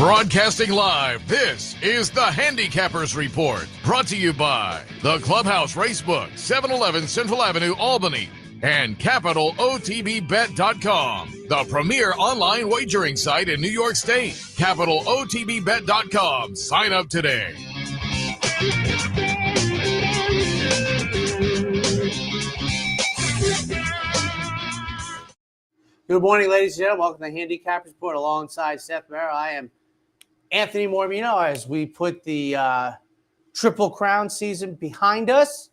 Broadcasting live, this is the Handicappers Report, brought to you by the Clubhouse Racebook, 711 Central Avenue, Albany, and CapitalOTBBet.com, the premier online wagering site in New York State. CapitalOTBBet.com. Sign up today. Good morning, ladies and gentlemen. Welcome to the Handicappers Report alongside Seth Merrow. I am Anthony Mormino as we put the Triple Crown season behind us.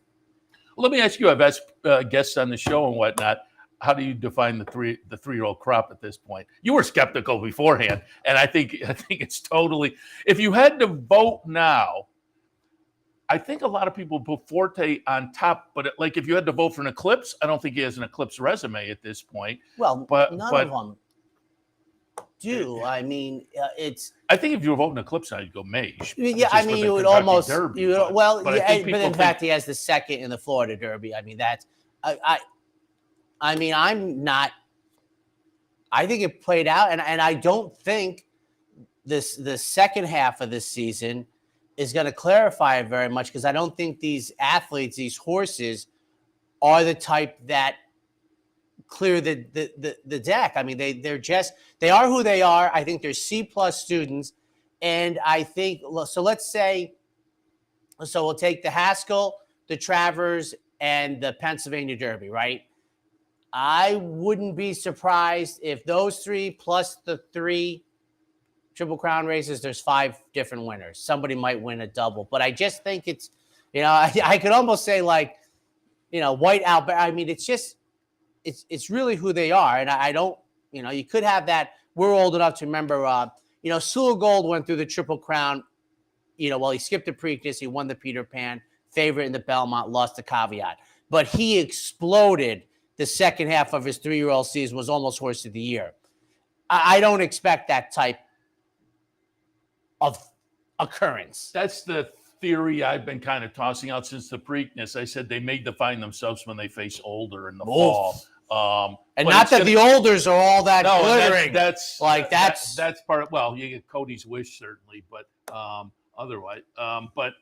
Let me ask you, I've asked guests on the show and whatnot, how do you define the three-year-old crop at this point? You were skeptical beforehand, and I think it's totally, if you had to vote now, I think a lot of people put Forte on top, but like if you had to vote for an Eclipse, I don't think he has an Eclipse resume at this point. Well, none of them do. I mean, it's. I think if you were voting Eclipse now, you'd go Mage. Yeah, I mean, you would almost. Derby, but in fact, he has the second in the Florida Derby. I mean, that's. I mean, I'm not. I think it played out, and I don't think the second half of this season is going to clarify it very much, because I don't think these athletes, these horses, are the type that clear the deck. I mean, they are who they are. I think they're C+ students, and I think so. Let's say, so we'll take the Haskell, the Travers, and the Pennsylvania Derby, right? I wouldn't be surprised if those three plus the three Triple Crown races, there's 5 different winners. Somebody might win a double, but I just think it's, I could almost say like, White Albert. I mean, it's just, it's really who they are. And I don't, you could have that. We're old enough to remember, Sewell Gold went through the Triple Crown, he skipped the Preakness, he won the Peter Pan, favorite in the Belmont, lost the Caveat. But he exploded the second half of his 3-year-old season, was almost horse of the year. I don't expect that type of occurrence. That's the theory I've been kind of tossing out since the Preakness. I said they may define themselves when they face older in the fall. And not that the olders are all that glittering. That's part of, well, you get Cody's Wish certainly, but otherwise, but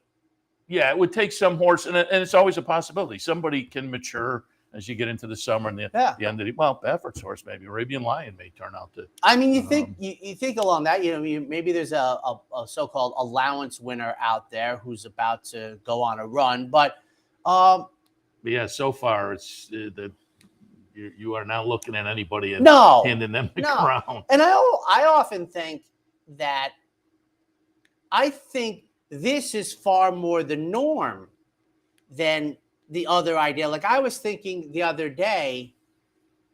yeah, it would take some horse, and it's always a possibility. Somebody can mature as you get into the summer and the end of the, Baffert's horse, maybe Arabian Lion may turn out to. I mean, you think along that, maybe there's a so-called allowance winner out there who's about to go on a run, but yeah, so far it's you are now looking at anybody and handing them the crown. And I often think that this is far more the norm than the other idea. Like I was thinking the other day,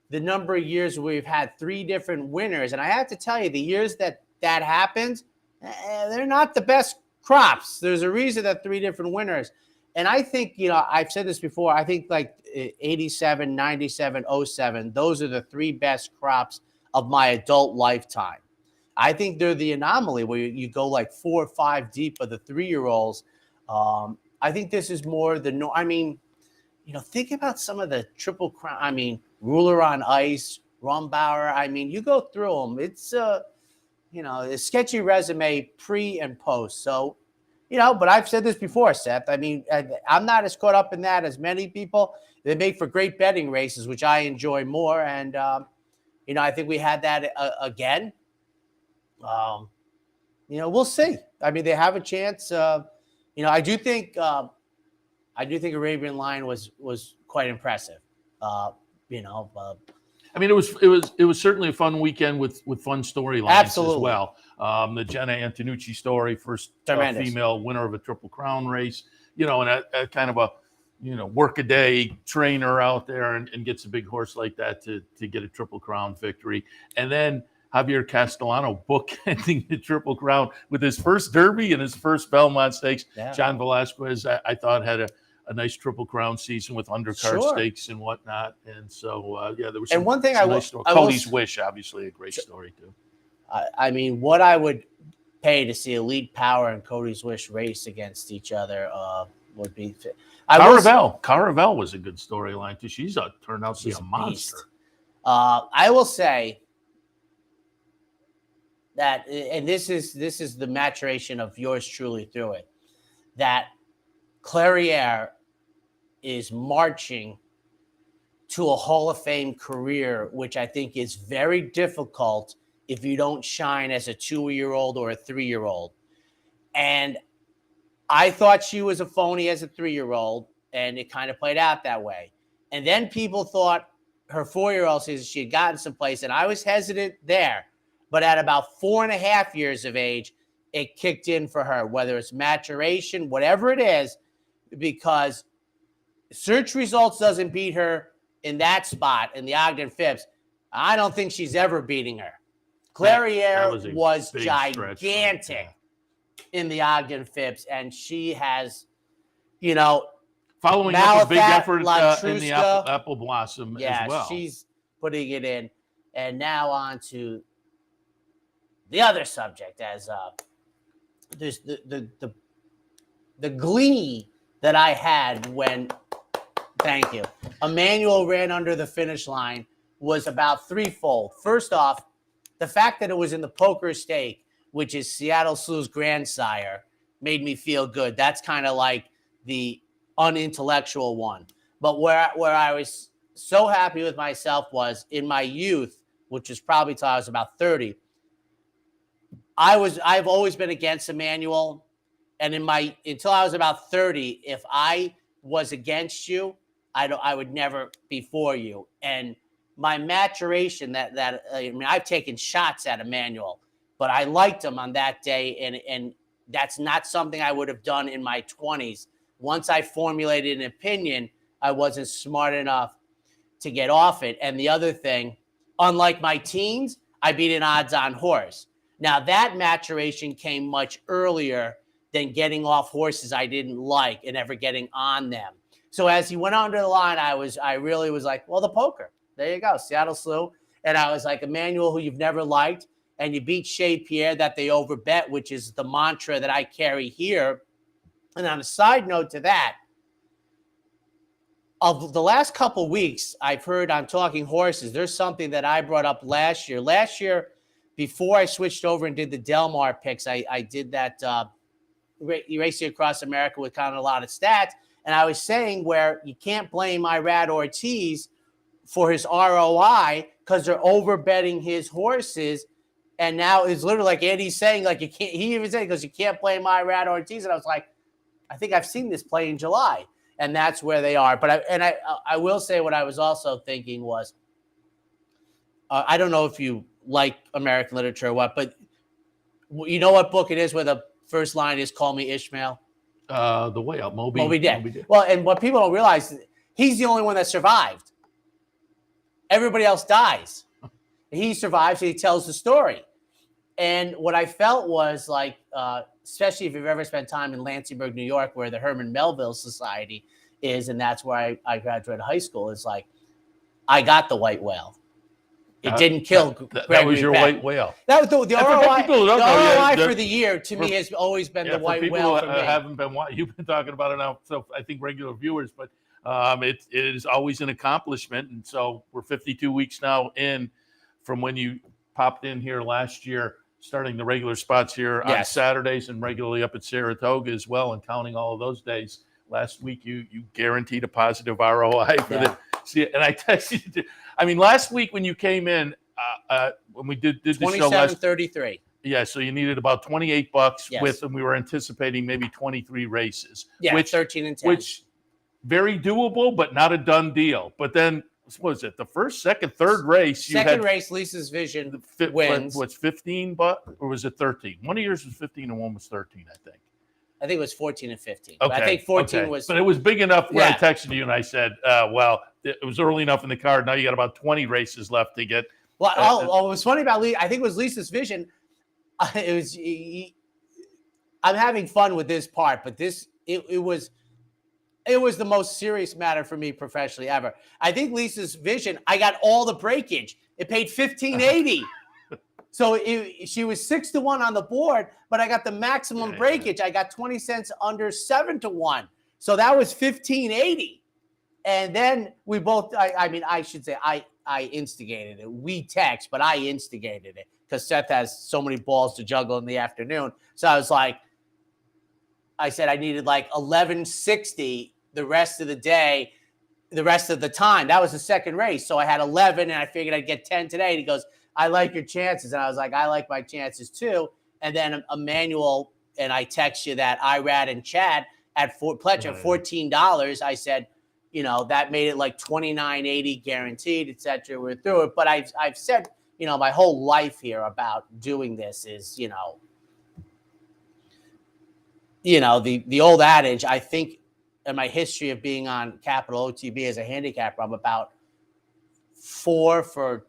the number of years we've had 3 different winners. And I have to tell you, the years that happens, they're not the best crops. There's a reason that 3 different winners. And I think, I've said this before, I think like 87, 97, 07, those are the 3 best crops of my adult lifetime. I think they're the anomaly where you go like 4 or 5 deep of the 3-year-olds. I think this is more the norm. I mean, think about some of the Triple Crown. I mean, Ruler on Ice, Rombauer. I mean, you go through them. It's a sketchy resume pre and post. So, but I've said this before, Seth. I mean, I'm not as caught up in that as many people. They make for great betting races, which I enjoy more. And, I think we had that again. We'll see. I mean, they have a chance. I do think Arabian Lion was quite impressive. I mean, it was certainly a fun weekend with fun storylines as well. The Jenna Antonucci story, first female winner of a Triple Crown race. And a kind of a work-a-day trainer out there and gets a big horse like that to get a Triple Crown victory, and then Javier Castellano bookending the Triple Crown with his first Derby and his first Belmont Stakes. Yeah. John Velasquez, I thought, had a nice Triple Crown season with undercard stakes and whatnot. And so, there was some, one thing Cody's Wish, obviously, a great story, too. I mean, what I would pay to see Elite Power and Cody's Wish race against each other would be. Caravel was a good storyline, too. She's turned out to be a monster. I will say, and this is the maturation of yours truly through it, that Clariere is marching to a Hall of Fame career, which I think is very difficult if you don't shine as a 2-year-old or a 3-year-old. And I thought she was a phony as a 3-year-old, and it kind of played out that way. And then people thought her 4-year-old season, she had gotten someplace, and I was hesitant there. But at about 4.5 years of age, it kicked in for her, whether it's maturation, whatever it is, because search results doesn't beat her in that spot in the Ogden Phipps. I don't think she's ever beating her. Clariere was gigantic in the Ogden Phipps, and she has, following up a big effort in the Apple Blossom as well. She's putting it in. And now on to the other subject, as there's the glee that I had when, thank you, Emmanuel ran under the finish line was about threefold. First off, the fact that it was in the Poker Stake, which is Seattle Slew's grandsire, made me feel good. That's kind of like the unintellectual one. But where I was so happy with myself was in my youth, which was probably till I was about 30. I've always been against Emmanuel, and until I was about 30, if I was against you, I would never be for you. And my maturation I've taken shots at Emmanuel, but I liked him on that day, and that's not something I would have done in my 20s. Once I formulated an opinion, I wasn't smart enough to get off it. And the other thing, unlike my teens, I beat an odds-on horse. Now, that maturation came much earlier than getting off horses I didn't like and ever getting on them. So as he went under the line, I really was like, well, the poker. There you go, Seattle Slew. And I was like, Emmanuel, who you've never liked, and you beat Shea Pierre that they overbet, which is the mantra that I carry here. And on a side note to that, of the last couple weeks, I've heard on Talking Horses, there's something that I brought up last year. Last year, before I switched over and did the Del Mar picks, I did that Racing Across America with kind of a lot of stats. And I was saying where you can't blame Irad Ortiz for his ROI because they're overbetting his horses. And now it's literally like Andy's saying, like, you can't, he even said, because you can't blame Irad Ortiz. And I was like, I think I've seen this play in July. And that's where they are. But I will say what I was also thinking was, I don't know if you like American literature or what, but you know what book it is where the first line is "Call Me Ishmael"? The Way Out, Moby Dick. Well, and what people don't realize, he's the only one that survived. Everybody else dies. He survives and he tells the story. And what I felt was like, especially if you've ever spent time in Lansingburg, New York, where the Herman Melville Society is, and that's where I graduated high school, is like, I got the white whale. It didn't kill that was your white whale. That was the ROI for the year, to me, has always been the white whale for me. Haven't been, you've been talking about it now, so I think regular viewers, but it is always an accomplishment. And so we're 52 weeks now in from when you popped in here last year, starting the regular spots here on Saturdays and regularly up at Saratoga as well, and counting all of those days. Last week, you guaranteed a positive ROI for the. See, and I texted you. I mean, last week when you came in, when we did the show, 27.33. Yeah, so you needed about $28 with, and we were anticipating maybe 23 races. Yeah, which 13 and 10. Which very doable, but not a done deal. But then, what was it? The first, second, third race. Second race, Lisa's Vision wins. What's $15, or was it 13? One of yours was 15 and one was 13, I think. I think it was 14 and 15. Okay. I think 14 was. But it was big enough where I texted you and I said, well, it was early enough in the card. Now you got about 20 races left to get. Well, what was funny about I think it was Lisa's Vision. I'm having fun with this part, but it was the most serious matter for me professionally ever. I think Lisa's Vision, I got all the breakage. It paid $15.80. So she was 6-1 on the board, but I got the maximum breakage. I got 20 cents under 7-1. So that was $15.80. And then we both, I instigated it. We text, but I instigated it because Seth has so many balls to juggle in the afternoon. So I was like, I said I needed like 1160 the rest of the day, the rest of the time. That was the second race. So I had 11 and I figured I'd get 10 today. And he goes, I like your chances. And I was like, I like my chances too. And then Emmanuel and I text you that Irad and Chad at pledge at $14. I said, you know, that made it like $29.80 guaranteed, et cetera. We're through it. But I've said, you know, my whole life here about doing this is, you know, the old adage, I think in my history of being on Capital OTB as a handicapper, I'm about 4 for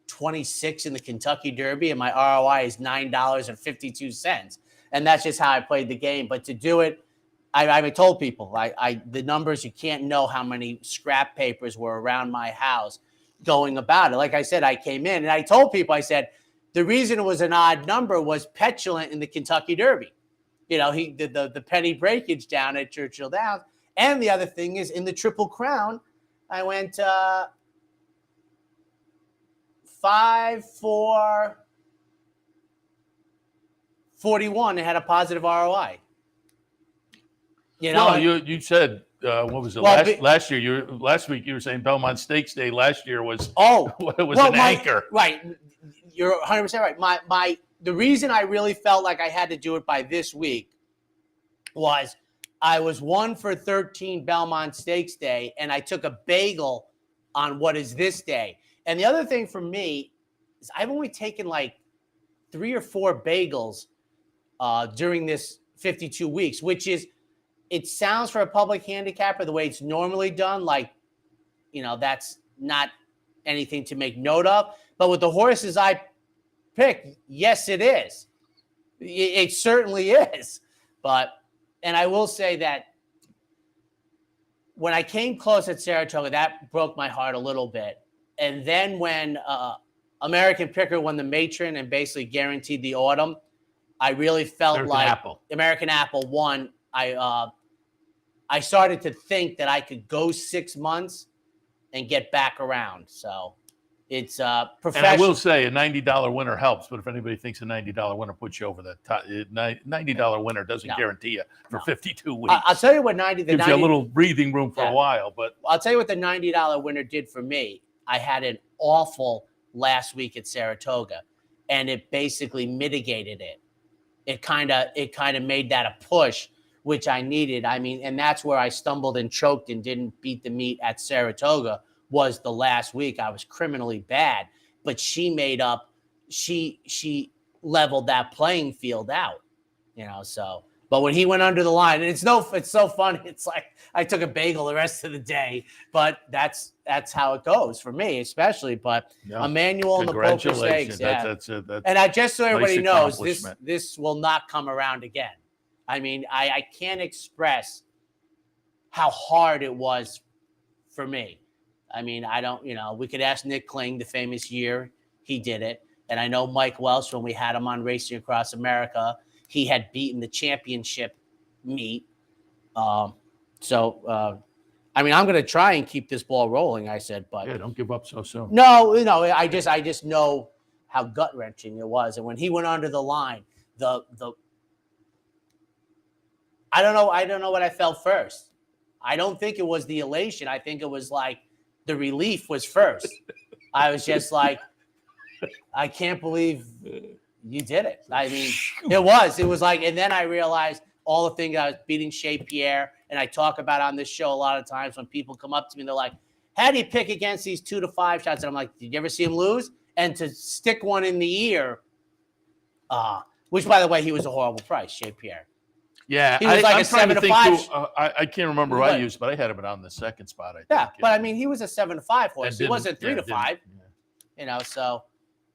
26 in the Kentucky Derby, and my ROI is $9.52. And that's just how I played the game. But to do it, I told people, the numbers, you can't know how many scrap papers were around my house going about it. Like I said, I came in and I told people, I said, the reason it was an odd number was Petulant in the Kentucky Derby. You know, he did the penny breakage down at Churchill Downs. And the other thing is in the Triple Crown, I went 5 for 41 and had a positive ROI. You know, well, you said what was it last year? Last week you were saying Belmont Stakes Day last year was an anchor. Right, you're 100% right. The reason I really felt like I had to do it by this week was I was 1 for 13 Belmont Stakes Day, and I took a bagel on what is this day. And the other thing for me is I've only taken like 3 or 4 bagels during this 52 weeks, which is, it sounds for a public handicapper the way it's normally done, like, you know, that's not anything to make note of. But with the horses I pick, yes, it is. It certainly is. And I will say that when I came close at Saratoga, that broke my heart a little bit. And then when American Picker won the Matron and basically guaranteed the Autumn, I really felt American Apple won. I started to think that I could go 6 months and get back around. So it's professional. And I will say a $90 winner helps, but if anybody thinks a $90 winner puts you over the top, $90 winner doesn't guarantee you for 52 weeks. I'll tell you what gives you a little breathing room for a while. But I'll tell you what the $90 winner did for me. I had an awful last week at Saratoga, and it basically mitigated it. It kind of made that a push, which I needed. I mean, and that's where I stumbled and choked and didn't beat the meet at Saratoga, was the last week. I was criminally bad, but she made up, she leveled that playing field out, you know, so. But when he went under the line, and it's so funny. It's like I took a bagel the rest of the day, but that's how it goes for me, especially. But Emmanuel and the Poker Stakes, and I just so everybody knows, this will not come around again. I mean, I can't express how hard it was for me. I mean, I don't, you know, we could ask Nick Kling the famous year he did it, and I know Mike Welsh when we had him on Racing Across America. He had beaten the championship meet. I mean, I'm going to try and keep this ball rolling, I said, but don't give up so soon. No, I just know how gut wrenching it was. And when he went under the line, I don't know what I felt first. I don't think it was the elation. I think it was like the relief was first. I was just like, I can't believe you did it. I mean, it was like, and then I realized all the things I was beating Shea Pierre, and I talk about on this show a lot of times when people come up to me and they're like, how do you pick against these 2 to 5 shots? And I'm like, did you ever see him lose? And to stick one in the ear, which by the way, he was a horrible price, Shea Pierre. Yeah, he was like a 7 to 5. I can't remember who I used, but I had him on the second spot. I think. Yeah, but I mean, he was a 7 to 5 horse. He wasn't 3 to 5. You know, so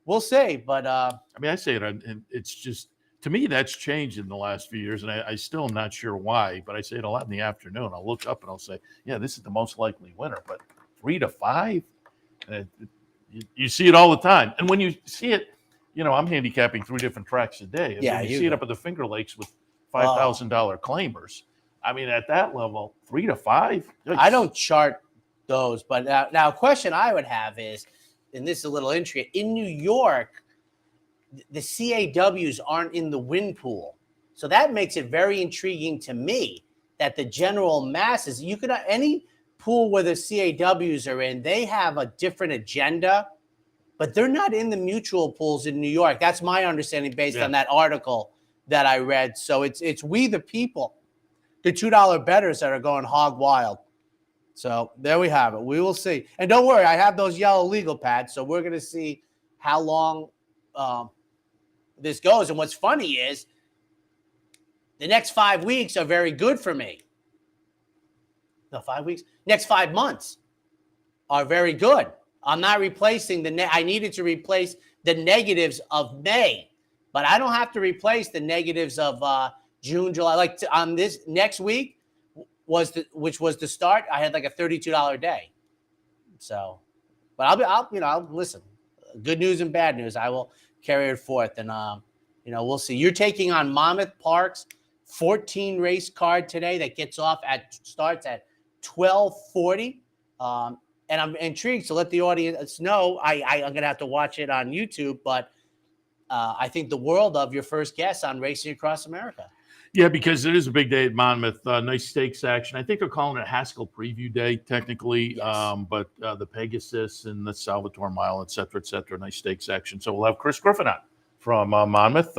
we'll see. But I mean, I say it, and it's just, to me, that's changed in the last few years, and I still am not sure why. But I say it a lot in the afternoon. I'll look up and I'll say, yeah, this is the most likely winner. But 3 to 5, you see it all the time. And when you see it, you know, I'm handicapping 3 different tracks a day. And when you see it up at the Finger Lakes with $5,000 claimers. I mean, at that level, 3 to 5. I don't chart those, but now a question I would have is, and this is a little intriguing, in New York, the CAWs aren't in the win pool. So that makes it very intriguing to me that the general masses, you could any pool where the CAWs are in, they have a different agenda, but they're not in the mutual pools in New York. That's my understanding based on that article that I read. So it's we the people, the $2 bettors that are going hog wild. So there we have it. We will see. And don't worry, I have those yellow legal pads, so we're going to see how long this goes. And what's funny is the next 5 weeks are very good for me. No, 5 weeks? Next 5 months are very good. I'm not replacing I needed to replace the negatives of May, but I don't have to replace the negatives of June, July. Like on this next week which was the start, I had like a $32 day. So, but I'll listen. Good news and bad news. I will carry it forth, and we'll see. You're taking on Monmouth Park's 14 race card today that starts at 12:40. And I'm intrigued to let the audience know. I'm going to have to watch it on YouTube, but I think the world of your first guest on Racing Across America. Yeah, because it is a big day at Monmouth. Nice stakes action. I think they're calling it Haskell Preview Day, technically. Yes. But the Pegasus and the Salvatore Mile, et cetera, nice stakes action. So we'll have Chris Griffin on from Monmouth,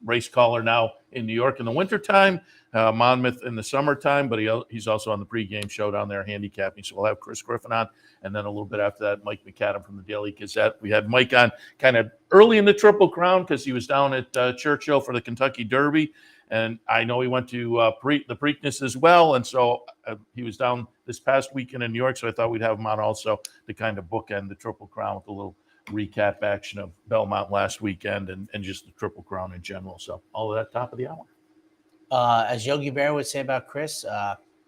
race caller now in New York in the wintertime, Monmouth in the summertime, but he's also on the pregame show down there handicapping. So we'll have Chris Griffin on. And then a little bit after that, Mike McAdam from the Daily Gazette. We had Mike on kind of early in the Triple Crown because he was down at Churchill for the Kentucky Derby. And I know he went to the Preakness as well. And so he was down this past weekend in New York. So I thought we'd have him on also to kind of bookend the Triple Crown with a little recap action of Belmont last weekend and just the Triple Crown in general. So all of that top of the hour. As Yogi Berra would say about Chris,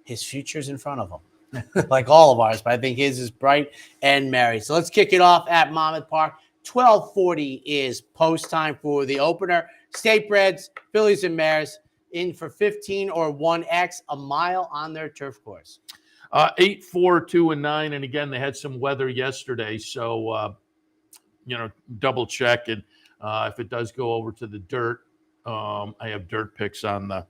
his future's in front of him, like all of ours. But I think his is bright and merry. So let's kick it off at Monmouth Park. 12:40 is post time for the opener. Statebreds, fillies, and mares in for 15 or 1X a mile on their turf course. 8, 4, 2, and 9. And again, they had some weather yesterday. So, double check. And if it does go over to the dirt, I have dirt picks on the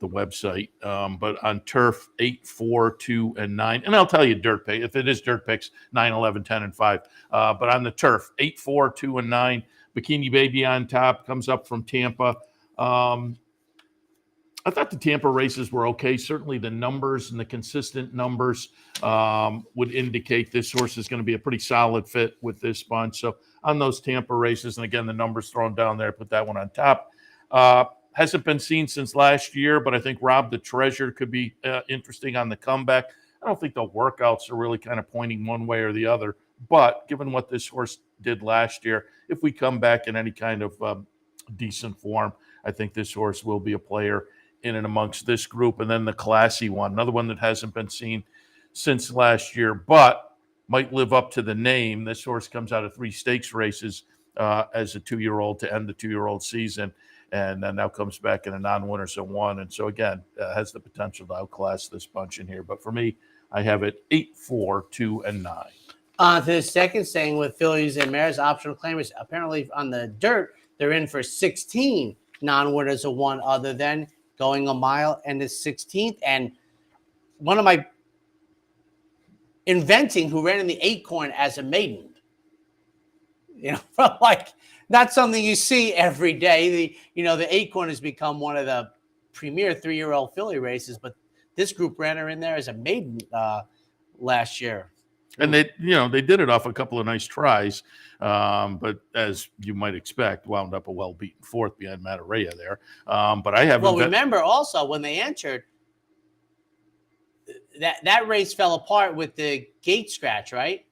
website. But on turf, 8, 4, 2, and 9. And I'll tell you dirt pick. If it is dirt picks, 9, 11, 10, and 5. But on the turf, 8, 4, 2, and 9. Bikini Baby on top, comes up from Tampa. I thought the Tampa races were okay. Certainly the numbers and the consistent numbers would indicate this horse is going to be a pretty solid fit with this bunch. So on those Tampa races, and again, the numbers thrown down there, put that one on top. Hasn't been seen since last year, but I think Rob the Treasure could be interesting on the comeback. I don't think the workouts are really kind of pointing one way or the other. But given what this horse did last year, if we come back in any kind of decent form, I think this horse will be a player in and amongst this group. And then the classy one, another one that hasn't been seen since last year, but might live up to the name. This horse comes out of 3 stakes races as a 2-year-old to end the 2-year-old season, and then now comes back in a non-winner, so 1. And so, again, has the potential to outclass this bunch in here. But for me, I have it 8, 4, 2, and 9. To the second saying with fillies and mares, optional claimers, apparently on the dirt, they're in for 16 non-winners of 1 other than going a mile and the 16th. And one of my inventing who ran in the Acorn as a maiden, like not something you see every day. The Acorn has become one of the premier 3-year-old filly races, but this group ran her in there as a maiden last year. And they did it off a couple of nice tries, but as you might expect, wound up a well-beaten 4th behind Mataraya there. But I have. Well, remember also when they entered, that race fell apart with the gate scratch, right?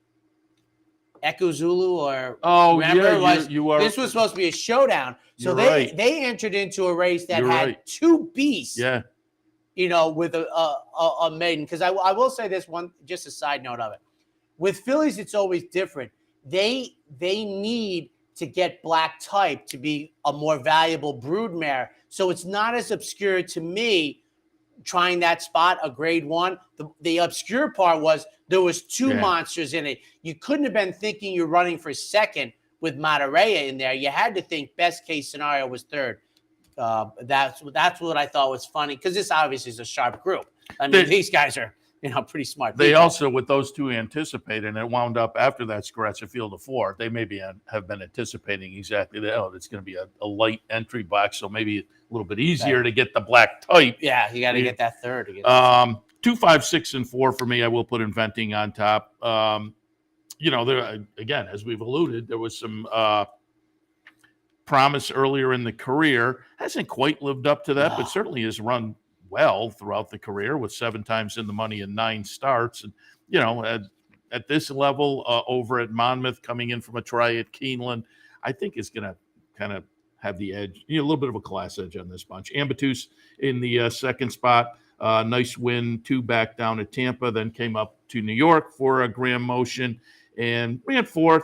Echo Zulu or you are. This was supposed to be a showdown, so they entered into a race that had 2 beasts. Yeah. With a maiden. Because I will say this one, just a side note of it. With fillies, it's always different. They need to get black type to be a more valuable broodmare. So it's not as obscure to me trying that spot, a grade 1. The obscure part was there was 2 monsters in it. You couldn't have been thinking you're running for second with Monterey in there. You had to think best case scenario was third. That's what I thought was funny, because this obviously is a sharp group. I mean, these guys are pretty smart. They also, with those two anticipated, and it wound up after that scratch a field of 4. They maybe have been anticipating exactly that. Oh, it's going to be a light entry box, so maybe a little bit easier to get the black type. Yeah, you got to get that third. 2, 5, 6, and 4 for me. I will put Inventing on top. There again, as we've alluded, there was some promise earlier in the career. Hasn't quite lived up to that, but certainly has run well throughout the career with 7 times in the money and 9 starts. And, at this level over at Monmouth, coming in from a try at Keeneland, I think is going to kind of have the edge, a little bit of a class edge on this bunch. Ambatus in the second spot. Nice win, 2 back down at Tampa, then came up to New York for a Graham Motion and ran 4th,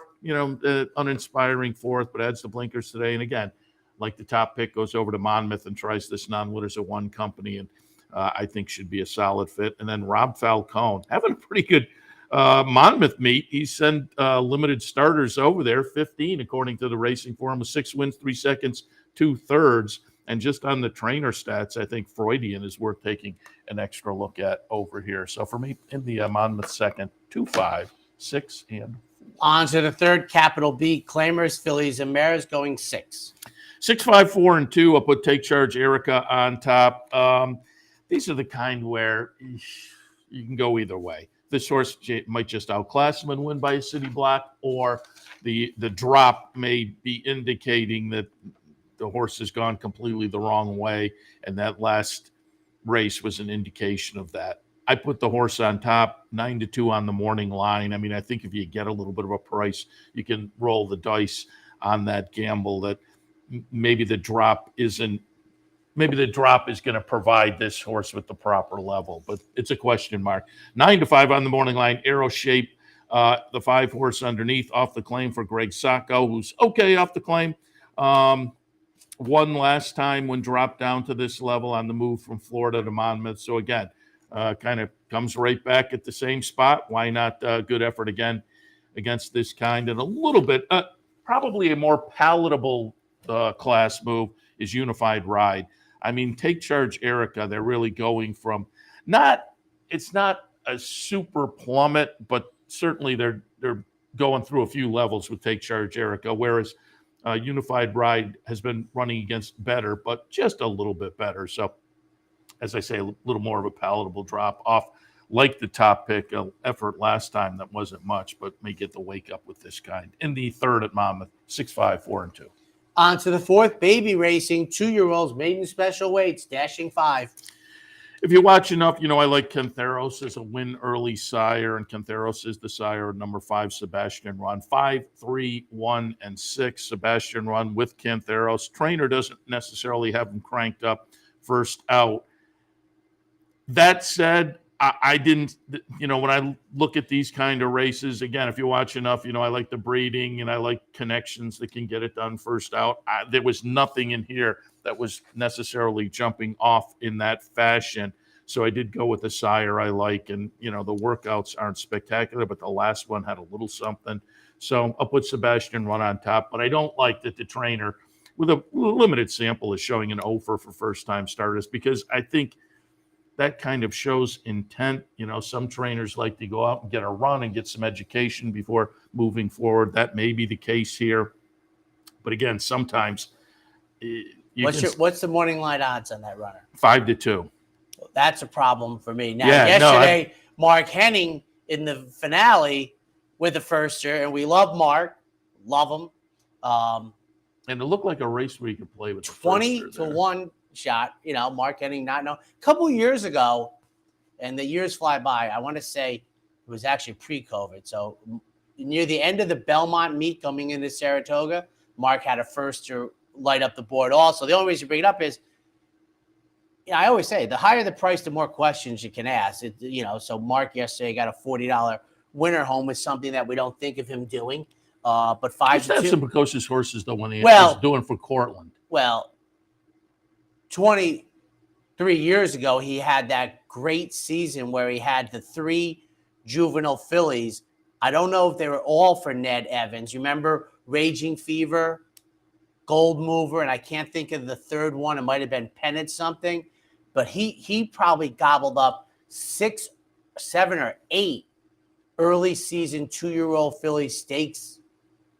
uninspiring 4th, but adds the blinkers today. And again, like the top pick, goes over to Monmouth and tries this non-winners at 1 company, and I think should be a solid fit. And then Rob Falcone, having a pretty good Monmouth meet. He sent limited starters over there, 15 according to the Racing Forum, with 6 wins, 3 seconds, 2 thirds. And just on the trainer stats, I think Freudian is worth taking an extra look at over here. So for me, in the Monmouth second, 2, 5, 6, and 4. On to the third, capital B, Claimers, Phillies, and Mares going 6. 6, 5, 4, and 2. I'll put Take Charge Erica on top. These are the kind where you can go either way. This horse might just outclass him and win by a city block, or the drop may be indicating that the horse has gone completely the wrong way, and that last race was an indication of that. I put the horse on top, 9-2 on the morning line. I mean, I think if you get a little bit of a price, you can roll the dice on that gamble that maybe the drop is going to provide this horse with the proper level, but it's a question mark. 9-5 on the morning line, Arrow Shape, the 5 horse underneath, off the claim for Greg Sacco, who's okay off the claim. Won last time when dropped down to this level on the move from Florida to Monmouth. So again, kind of comes right back at the same spot. Why not? Good effort again against this kind, and a little bit, probably a more palatable class move is Unified Ride. I mean, Take Charge Erica, they're really going from it's not a super plummet, but certainly they're going through a few levels with Take Charge Erica, whereas Unified Ride has been running against better, but just a little bit better. So, as I say, a little more of a palatable drop off, like the top pick effort last time. That wasn't much, but may get the wake up with this kind. In the third at Monmouth, 6, 5, 4, and 2. On to the fourth, Baby Racing, 2-year-olds, maiden special weights, dashing 5. If you watch enough, I like Cantheros as a win early sire, and Cantheros is the sire of number 5, Sebastian Run. 5, 3, 1, and 6, Sebastian Run with Cantheros. Trainer doesn't necessarily have him cranked up first out. That said, I didn't, when I look at these kind of races, again, if you watch enough, I like the breeding and I like connections that can get it done first out. There was nothing in here that was necessarily jumping off in that fashion. So I did go with the sire I like, and, the workouts aren't spectacular, but the last one had a little something. So I'll put Sebastian Run on top, but I don't like that the trainer, with a limited sample, is showing an offer for first-time starters, because I think that kind of shows intent. Some trainers like to go out and get a run and get some education before moving forward. That may be the case here. But again, sometimes what's the morning line odds on that runner? 5-2. Well, that's a problem for me. Now, yesterday, Mark Henning in the finale with the firster, and we love Mark, love him. And it looked like a race where you could play with 20-1 shot. Mark Henning not know. A couple of years ago, and the years fly by, I want to say it was actually pre-COVID. So near the end of the Belmont meet coming into Saratoga, Mark had a firster light up the board also. The only reason to bring it up is, I always say the higher the price, the more questions you can ask. So Mark yesterday got a $40 winner home with something that we don't think of him doing. But 5-2. Have some precocious horses though when he was doing for Cortland. Well, 20 3 years ago, he had that great season where he had the 3 juvenile fillies. I don't know if they were all for Ned Evans. You remember Raging Fever, Gold Mover, and I can't think of the third one. It might have been Pennant something. But he probably gobbled up 6, 7, or 8 early season 2-year-old filly stakes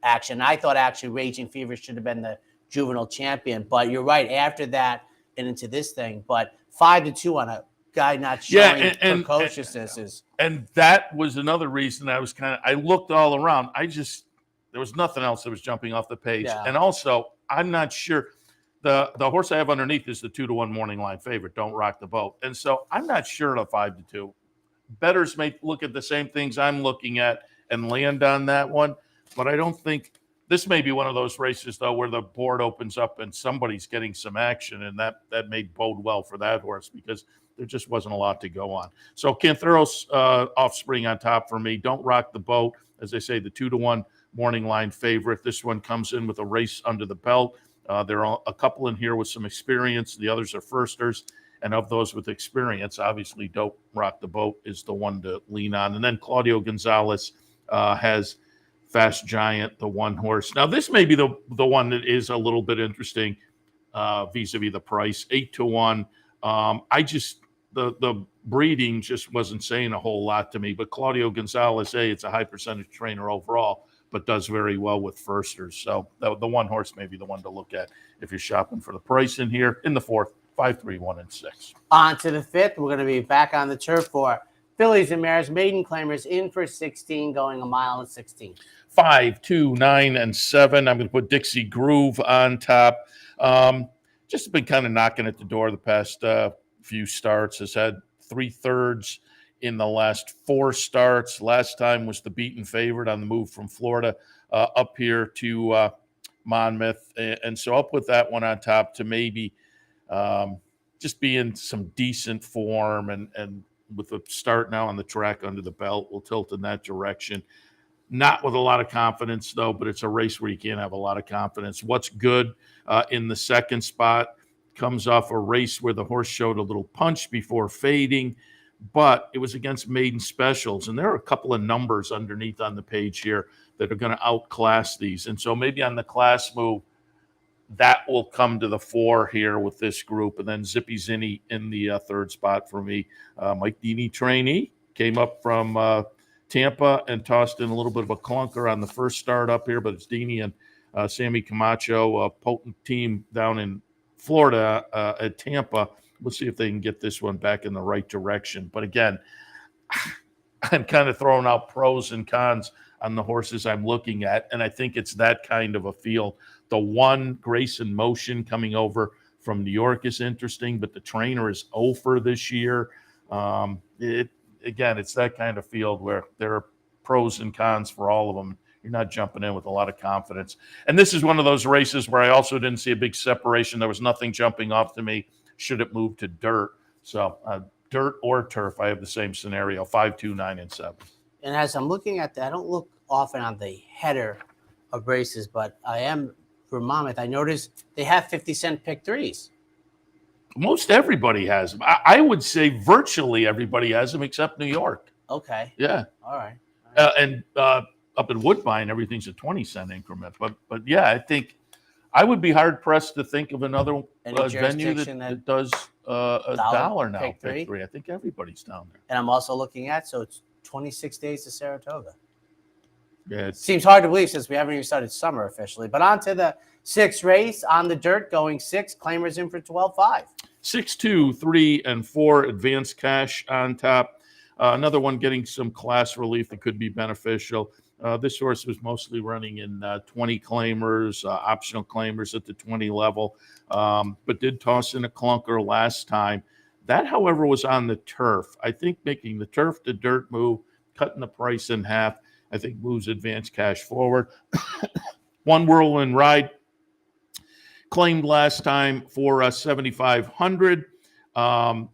action. I thought actually Raging Fever should have been the juvenile champion. But you're right, after that and into this thing. But 5-2 on a guy not showing precociousness. And that was another reason I looked all around. There was nothing else that was jumping off the page. Yeah. And also, I'm not sure. The horse I have underneath is the 2-1 morning line favorite, Don't Rock the Boat. And so I'm not sure the 5-2. Bettors may look at the same things I'm looking at and land on that one. But I don't think this may be one of those races, though, where the board opens up and somebody's getting some action. And that may bode well for that horse because there just wasn't a lot to go on. So Cantheros Offspring on top for me. Don't Rock the Boat. As I say, the 2-1 morning line favorite. This one comes in with a race under the belt. There are a couple in here with some experience. The others are firsters. And of those with experience, obviously, Don't Rock the Boat is the one to lean on. And then Claudio Gonzalez has Fast Giant, the one horse. Now, this may be the one that is a little bit interesting vis-a-vis the price, 8-1. The breeding just wasn't saying a whole lot to me. But Claudio Gonzalez, it's a high percentage trainer overall, but does very well with firsters. So the one horse may be the one to look at if you're shopping for the price in here. In the fourth, 5, 3, 1, and 6. On to the fifth. We're going to be back on the turf for fillies and mares. Maiden claimers in for 16, going 1 mile and 16. 5, 2, 9, and 7. I'm going to put Dixie Groove on top. Just been kind of knocking at the door the past few starts. Has had 3/3 in the last 4 starts. Last time was the beaten favorite on the move from Florida up here to Monmouth. And so I'll put that one on top to maybe just be in some decent form. And with the start now on the track under the belt, we'll tilt in that direction. Not with a lot of confidence, though, but it's a race where you can't have a lot of confidence. What's good in the second spot comes off a race where the horse showed a little punch before fading, but it was against maiden specials. And there are a couple of numbers underneath on the page here that are going to outclass these. And so maybe on the class move, that will come to the fore here with this group. And then Zippy Zinni in the third spot for me. Mike Dini trainee came up from Tampa and tossed in a little bit of a clunker on the first start up here, but it's Dini and Sammy Camacho, a potent team down in Florida at Tampa. We'll see if they can get this one back in the right direction. But again, I'm kind of throwing out pros and cons on the horses I'm looking at, and I think it's that kind of a field. The one, Grace in Motion, coming over from New York is interesting, but the trainer is over this year. Again, it's that kind of field where there are pros and cons for all of them. You're not jumping in with a lot of confidence. And this is one of those races where I also didn't see a big separation. There was nothing jumping off to me. Should it move to dirt? So dirt or turf, I have the same scenario, 5, 2, 9, and 7. And as I'm looking at that, I don't look often on the header of races, but I am for Monmouth. I noticed they have 50-cent pick 3s. Most everybody has them. I would say virtually everybody has them except New York. Okay. Yeah. All right. And up in Woodbine, everything's a 20-cent increment. But yeah, I think I would be hard pressed to think of another venue that does a dollar now. Pick 3. I think everybody's down there. And I'm also looking at, so it's 26 days to Saratoga. Yeah, it seems hard to believe since we haven't even started summer officially. But on to the 6th race on the dirt, going 6. Claimers in for 12-5. 6, 2, 3, and 4. Advanced Cash on top. Another one getting some class relief that could be beneficial. This horse was mostly running in 20 claimers, optional claimers at the 20 level, but did toss in a clunker last time. That, however, was on the turf. I think making the turf to dirt move, cutting the price in half, I think moves Advanced Cash forward. One Whirlwind Ride claimed last time for $7,500.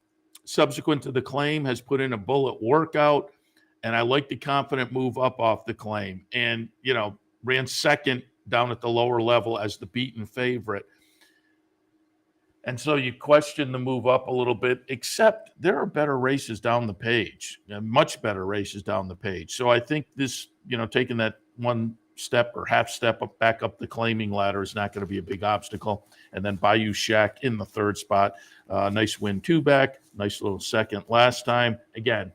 Subsequent to the claim, has put in a bullet workout, and I like the confident move up off the claim. And, ran second down at the lower level as the beaten favorite. And so you question the move up a little bit, except there are better races down the page, much better races down the page. So I think this, taking that one step or half step back up the claiming ladder is not going to be a big obstacle. And then Bayou Shack in the third spot. Nice win 2 back, nice little second last time. Again,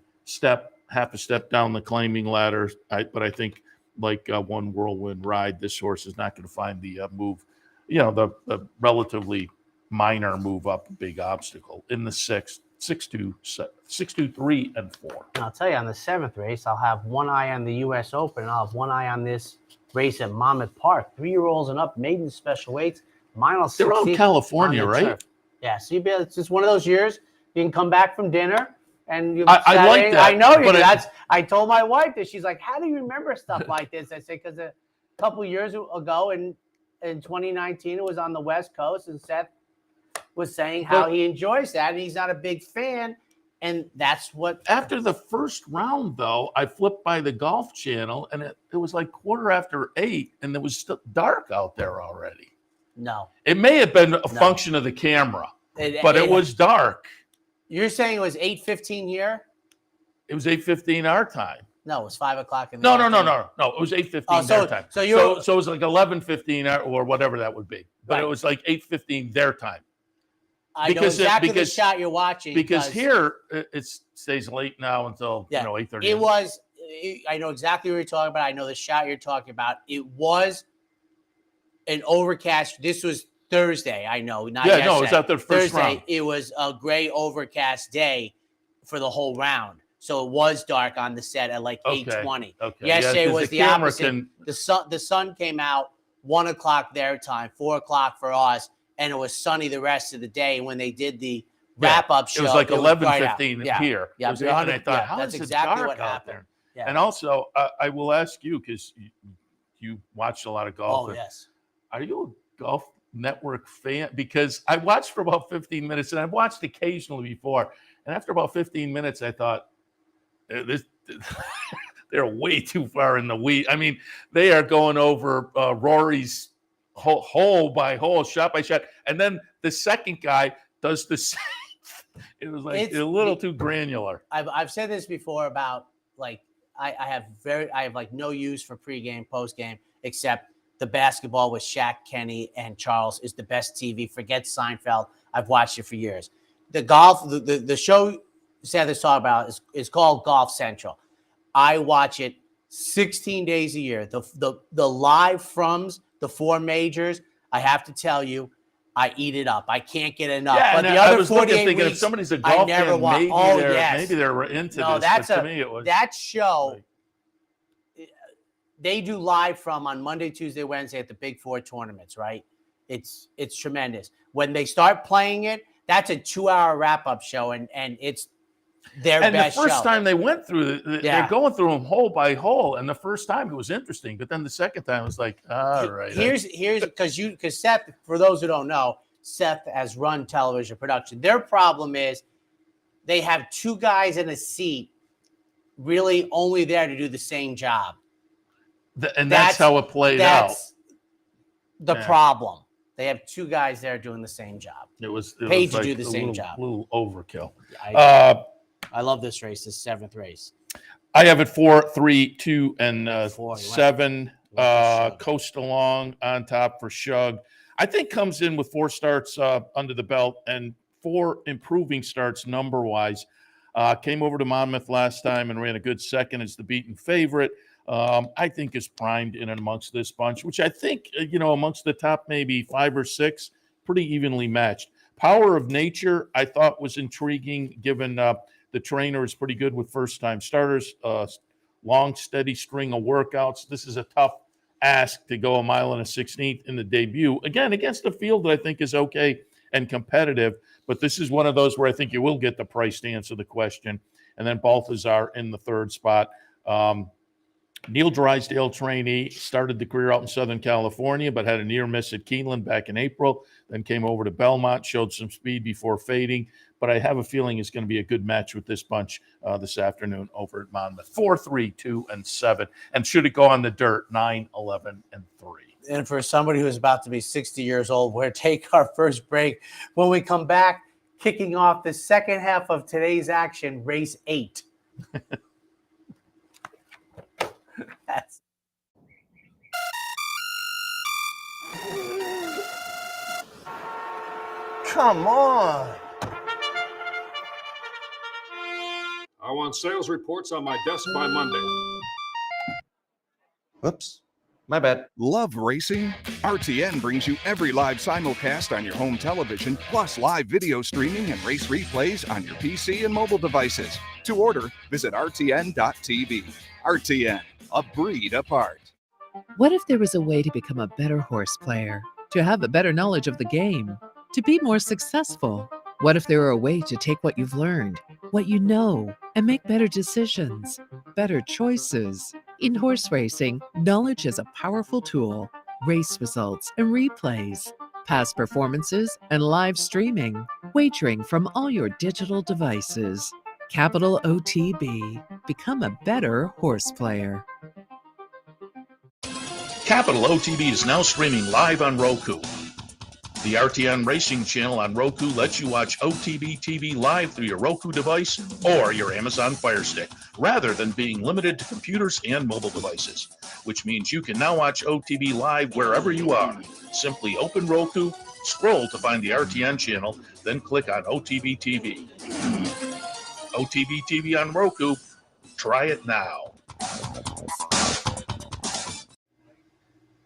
half a step down the claiming ladder. But I think like One Whirlwind Ride, this horse is not going to find the move, the relatively minor move up, big obstacle in the 6, 6, 2, 3, and 4. I'll tell you, on the 7th race, I'll have one eye on the U.S. Open, and I'll have one eye on this race at Monmouth Park. 3-year-olds and up, maiden special weights. They're all California, right? Turf. Yeah, so it's just one of those years you can come back from dinner and I like that. I know you. I told my wife that. She's like, "How do you remember stuff like this?" I said, "Because a couple years ago in 2019, it was on the West Coast, and Seth was saying how he enjoys that, and he's not a big fan." And that's what. After the first round, though, I flipped by the Golf Channel, and it was like 8:15, and it was still dark out there already. No. It may have been a function of the camera, but it was dark. You're saying it was 8:15 here? It was 8:15 our time. No, it was 5 o'clock in the afternoon. No. It was 8:15 their time. So it was like 11:15 or whatever that would be. But It was like 8:15 their time. I know exactly the shot you're watching. Because here it stays late now until 8:30. It was. I know exactly what you're talking about. I know the shot you're talking about. It was an overcast. This was Thursday. I know. Not yesterday. No, it was out there first Thursday, round. It was a gray overcast day for the whole round. So it was dark on the set at like 8:20. Okay. Yesterday was the opposite. The sun came out 1 o'clock their time, 4 o'clock for us, and it was sunny the rest of the day. And when they did the wrap-up show, it was like 11:15 here. Yeah, and I thought, how that's is exactly it dark what out happened. there? Yeah. And also, I will ask you, because you watched a lot of golf. Oh, yes. Are you a Golf Network fan? Because I watched for about 15 minutes, and I've watched occasionally before. And after about 15 minutes, I thought, they're way too far in the weed. I mean, they are going over Rory's hole by hole, shot by shot. And then the second guy does the same. It was like a little too granular. I've said this before about like I have like no use for pregame, postgame, except the basketball with Shaq, Kenny, and Charles is the best TV. Forget Seinfeld. I've watched it for years. The golf, the show Seth is talking about is called Golf Central. I watch it 16 days a year. The live froms the 4 majors, I have to tell you, I eat it up. I can't get enough. Yeah, but the other 48 thinking weeks, if somebody's a golf fan, maybe they're into this. But to me, it was that show. They do live from on Monday, Tuesday, Wednesday at the Big 4 tournaments, right? It's tremendous. When they start playing it, that's a 2-hour wrap-up show, and it's their best show. And the first time they went through, they're going through them hole by hole, and the first time it was interesting, but then the second time it was like, all right. Here's because Seth, for those who don't know, Seth has run television production. Their problem is they have 2 guys in a seat, really only there to do the same job. And that's how it played out. That's the problem. They have 2 guys there doing the same job. It was paid like to do the same job. A little overkill. I love this race, this 7th race. I have it 4, 3, 2, and 7. Coast along on top for Shug. I think comes in with 4 starts under the belt and 4 improving starts number-wise. Came over to Monmouth last time and ran a good second as the beaten favorite. I think is primed in and amongst this bunch, which I think, amongst the top maybe 5 or 6, pretty evenly matched. Power of Nature, I thought was intriguing given the trainer is pretty good with first-time starters, long, steady string of workouts. This is a tough ask to go 1 mile and a 16th in the debut. Again, against a field that I think is okay and competitive, but this is one of those where I think you will get the price to answer the question. And then Balthazar in the 3rd spot. Neil Drysdale trainee, started the career out in Southern California, but had a near miss at Keeneland back in April, then came over to Belmont, showed some speed before fading. But I have a feeling it's going to be a good match with this bunch this afternoon over at Monmouth. 4, 3, 2, and 7. And should it go on the dirt, 9, 11, and 3. And for somebody who's about to be 60 years old, we'll take our first break. When we come back, kicking off the second half of today's action, race 8. Come on. I want sales reports on my desk by Monday. Whoops. My bad. Love racing? RTN brings you every live simulcast on your home television, plus live video streaming and race replays on your PC and mobile devices. To order, visit rtn.tv. RTN, a breed apart. What if there was a way to become a better horse player, to have a better knowledge of the game, to be more successful? What if there were a way to take what you've learned, what you know, and make better decisions, better choices? In horse racing, knowledge is a powerful tool. Race results and replays, past performances and live streaming, wagering from all your digital devices. Capital OTB. Become a better horse player. Capital OTB is now streaming live on Roku. The RTN Racing channel on Roku lets you watch OTB TV live through your Roku device or your Amazon Fire Stick, rather than being limited to computers and mobile devices, which means you can now watch OTB live wherever you are. Simply open Roku, scroll to find the RTN channel, then click on OTB TV. OTB TV on Roku. Try it now.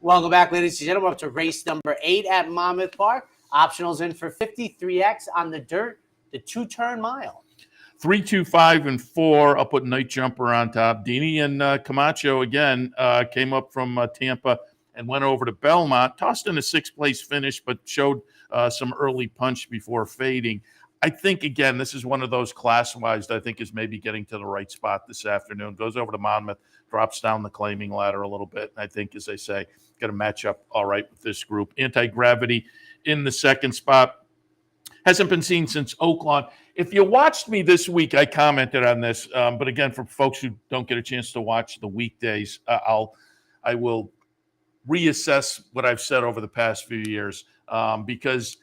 Welcome back, ladies and gentlemen, up to race number 8 at Monmouth Park. Optionals in for 53X on the dirt, the 2-turn mile. 3, 2, 5, and 4. I'll put Night Jumper on top. Dini and Camacho again came up from Tampa and went over to Belmont. Tossed in a 6th place finish, but showed some early punch before fading. I think, again, this is one of those class-wise that I think is maybe getting to the right spot this afternoon. Goes over to Monmouth, drops down the claiming ladder a little bit. And I think, as I say, going to match up all right with this group. Anti-Gravity in the 2nd spot. Hasn't been seen since Oaklawn. If you watched me this week, I commented on this. But again, for folks who don't get a chance to watch the weekdays, I will reassess what I've said over the past few years. Because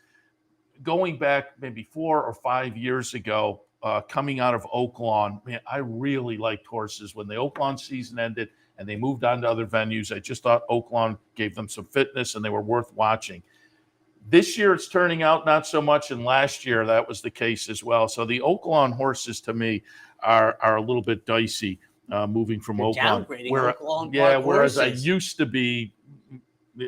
going back maybe 4 or 5 years ago, coming out of Oaklawn, man, I really liked horses. When the Oaklawn season ended and they moved on to other venues, I just thought Oaklawn gave them some fitness and they were worth watching. This year it's turning out not so much, and last year that was the case as well. So the Oaklawn horses to me are a little bit dicey moving from Oaklawn. Whereas I used to be,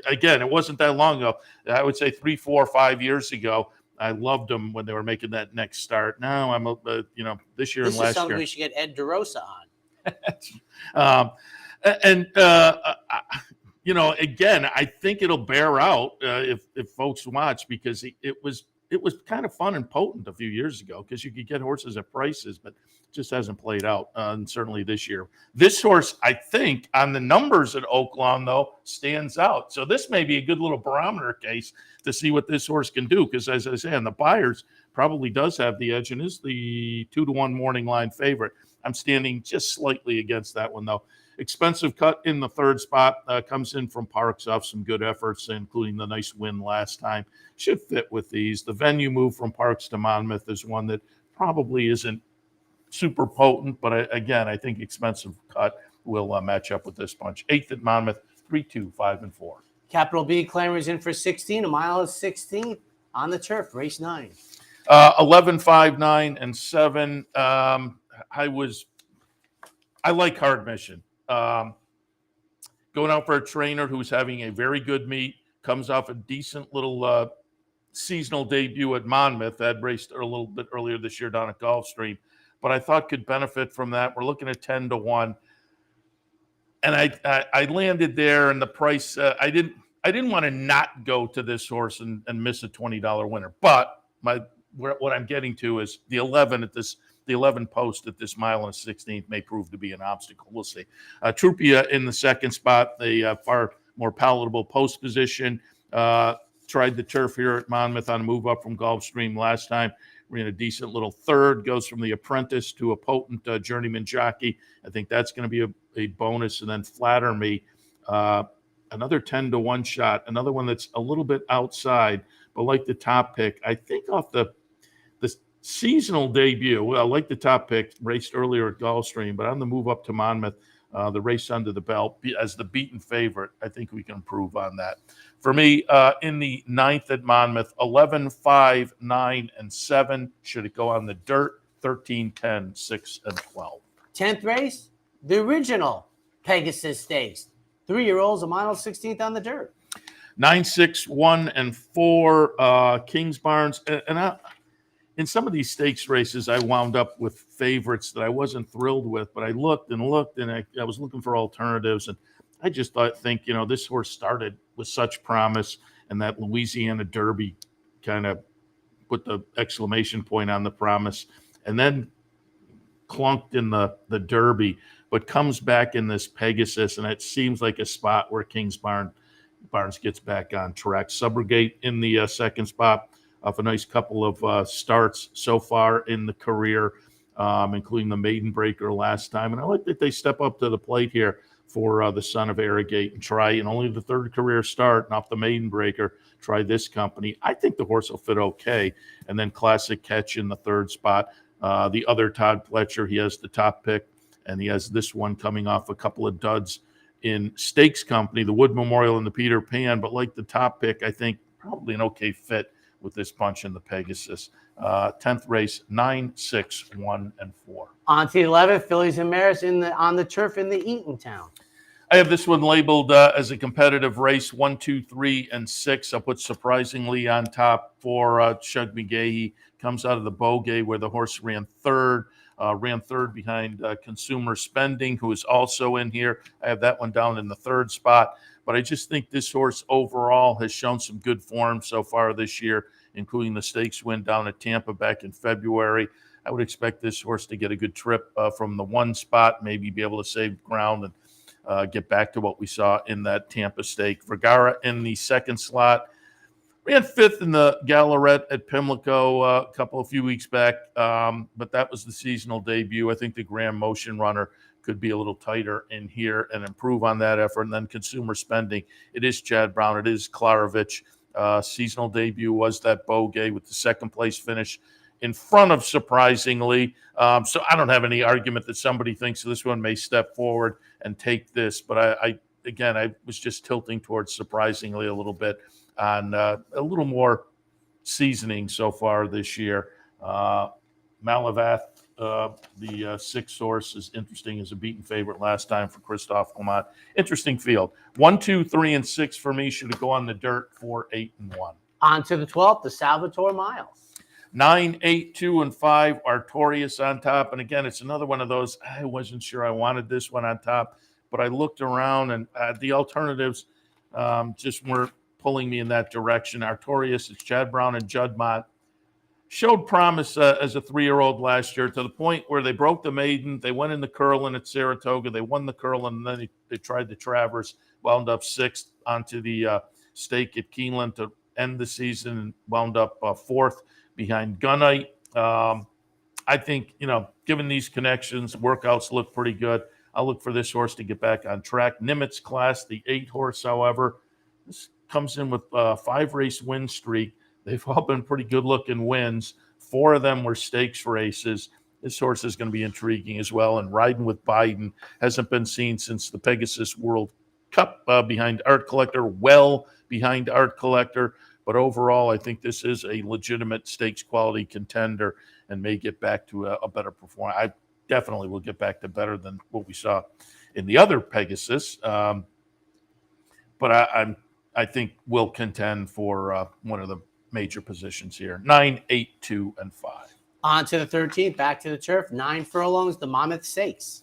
again, it wasn't that long ago. I would say 3, 4, 5 years ago. I loved them when they were making that next start. Now I'm, this year and last year. This is something we should get Ed DeRosa on. Again, I think it'll bear out if folks watch, because it was kind of fun and potent a few years ago because you could get horses at prices, but it just hasn't played out, and certainly this year. This horse, I think, on the numbers at Oaklawn, though, stands out. So this may be a good little barometer case to see what this horse can do, because, as I say, on the buyers, probably does have the edge and is the 2-1 morning line favorite. I'm standing just slightly against that one, though. Expensive cut in the 3rd spot, comes in from Parks off some good efforts, including the nice win last time. Should fit with these. The venue move from Parks to Monmouth is one that probably isn't super potent, but again, I think expensive cut will match up with this bunch. 8th at Monmouth, 3, 2, 5, and 4. Capital B claimers in for 16, a mile is 16th on the turf, race 9. 11, 5, 9, and 7. I like Hard Mission. Going out for a trainer who's having a very good meet, comes off a decent little seasonal debut at Monmouth. That raced a little bit earlier this year down at Gulfstream, but I thought could benefit from that. We're looking at 10-1, and I landed there, and the price I didn't want to not go to this horse and miss a $20 winner, but what I'm getting to is the 11 post at this mile and 16th may prove to be an obstacle. We'll see. Trupia in the 2nd spot, the far more palatable post position. Tried the turf here at Monmouth on a move up from Gulfstream last time. Ran a decent little 3rd, goes from the apprentice to a potent journeyman jockey. I think that's going to be a bonus. And then Flatter Me. another 10-1 shot, another one that's a little bit outside, but like the top pick. I think off the seasonal debut, well, like the top pick, raced earlier at Gulfstream, but on the move up to Monmouth, the race under the belt as the beaten favorite, I think we can improve on that. For me, in the 9th at Monmouth, 11, 5, 9, and 7. Should it go on the dirt? 13, 10, 6, and 12. 10th race, the original Pegasus Stakes. 3-year-olds, a mile 16th on the dirt. 9, 6, 1, and 4, Kings Barnes. And in some of these stakes races, I wound up with favorites that I wasn't thrilled with, but I looked, and I was looking for alternatives, and I just think, this horse started with such promise, and that Louisiana Derby kind of put the exclamation point on the promise, and then clunked in the Derby, but comes back in this Pegasus, and it seems like a spot where Kings Barnes gets back on track. Subrogate in the second spot off a nice couple of starts so far in the career, including the Maiden Breaker last time. And I like that they step up to the plate here for the son of Arrogate and try, in only the third career start, and off the Maiden Breaker, try this company. I think the horse will fit okay. And then Classic Catch in the third spot. The other Todd Pletcher, he has the top pick, and he has this one coming off a couple of duds in Stakes Company, the Wood Memorial and the Peter Pan. But like the top pick, I think probably an okay fit with this bunch in the Pegasus. 10th race, 9, 6, 1, and 4. On to the 11th, Fillies and Mares on the turf in the Eatontown. I have this one labeled as a competitive race, 1, 2, 3, and 6. I'll put surprisingly on top for Shug McGahee. Comes out of the Bogey where the horse ran third behind Consumer Spending, who is also in here. I have that one down in the third spot. But I just think this horse overall has shown some good form so far this year, including the stakes win down at Tampa back in February. I would expect this horse to get a good trip from the one spot, maybe be able to save ground and get back to what we saw in that Tampa stake. Vergara in the second slot. Ran 5th in the Gallarette at Pimlico a few weeks back, but that was the seasonal debut. I think the Grand Motion Runner could be a little tighter in here and improve on that effort. And then Consumer Spending. It is Chad Brown. It is Klarovich. Seasonal debut was that Bogey with the second place finish in front of Surprisingly. So I don't have any argument that somebody thinks this one may step forward and take this. But I was just tilting towards Surprisingly a little bit on a little more seasoning so far this year. Malavath, the sixth horse, is interesting as a beaten favorite last time for Christophe Clement. Interesting field. 1, 2, 3, and 6 for me. Should it go on the dirt? 4, 8, and 1. On to the 12th, the Salvatore Miles. 9, 8, 2, and 5. Artorias on top. And again, it's another one of those, I wasn't sure I wanted this one on top, but I looked around and the alternatives just weren't pulling me in that direction. Artorias, it's Chad Brown and Judd Mott. Showed promise as a 3-year-old last year to the point where they broke the maiden. They went in the Curlin at Saratoga. They won the Curlin, and then they tried the Travers, wound up 6th onto the stake at Keeneland to end the season, and wound up 4th behind Gunite. I think, given these connections, workouts look pretty good. I'll look for this horse to get back on track. Nimitz Class, the 8 horse, however, this comes in with a 5-race win streak. They've all been pretty good-looking wins. 4 of them were stakes races. This horse is going to be intriguing as well. And riding with Biden hasn't been seen since the Pegasus World Cup behind Art Collector, well behind Art Collector. But overall, I think this is a legitimate stakes quality contender and may get back to a better performance. I definitely will get back to better than what we saw in the other Pegasus. But I think will contend for one of the major positions here. 9, 8, 2, and 5. On to the 13th, back to the turf. 9 furlongs, the Monmouth Stakes.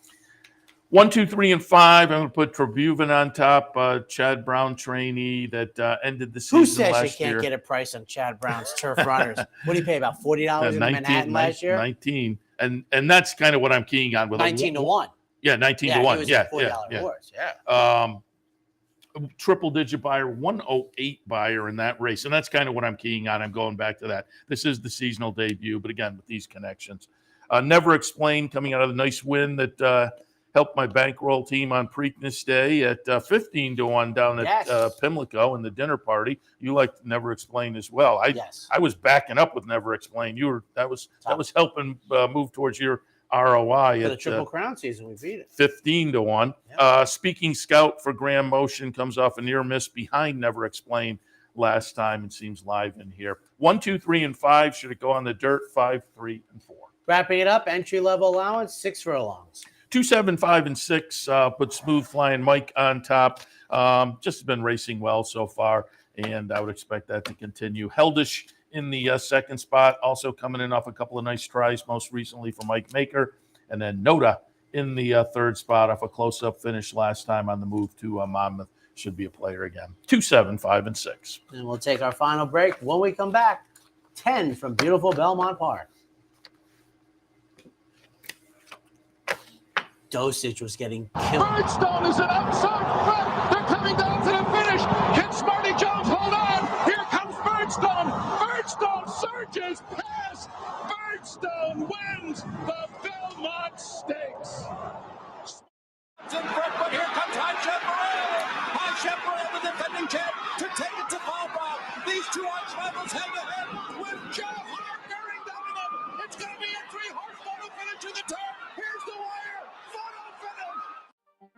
1, 2, 3, and 5. I'm going to put Tribhuvan on top. Chad Brown trainee that ended the season Who says last you can't year. get a price on Chad Brown's turf runners? What do you pay, about $40 in Manhattan last year? 19. And that's kind of what I'm keying on. With 19 to 1. Yeah, 19 to 1. It was yeah, a $40 horse. yeah. Triple-digit buyer, 108 buyer in that race. And that's kind of what I'm keying on. I'm going back to that. This is the seasonal debut, but again, with these connections. Never Explained coming out of the nice win that helped my bankroll team on Preakness Day at 15-1 down at Pimlico in the dinner party. You liked Never Explain as well. I was backing up with Never Explain. That was helping move towards your ROI for the Triple Crown season. We beat it 15-1. Speaking Scout for Graham Motion comes off a near miss behind Never Explain last time and seems live in here. 1, 2, 3, and 5. Should it go on the dirt? 5, 3, and 4. Wrapping it up, entry level allowance, 6 furlongs. 2, 7, 5, and 6. Put Smooth Flying Mike on top. Just been racing well so far, and I would expect that to continue. Heldish in the second spot, also coming in off a couple of nice tries, most recently for Mike Maker. And then Noda in the third spot off a close-up finish last time on the move to Monmouth. Should be a player again. 2, 7, 5, and 6. And we'll take our final break. When we come back, 10 from beautiful Belmont Park. Dosage was getting killed. Birdstone is an outside threat. They're coming down to the finish. Can Smarty Jones hold on? Here comes Birdstone. Birdstone surges past. Birdstone wins the Belmont Stakes. In front, but here comes High Chaparral. High Chaparral, the defending champ, to take it to Bob. These two arch rivals head to head with Jeff Hart bearing down on them. It's going to be a 3-horse photo finish to the turn. Here's the wire. Photo finish.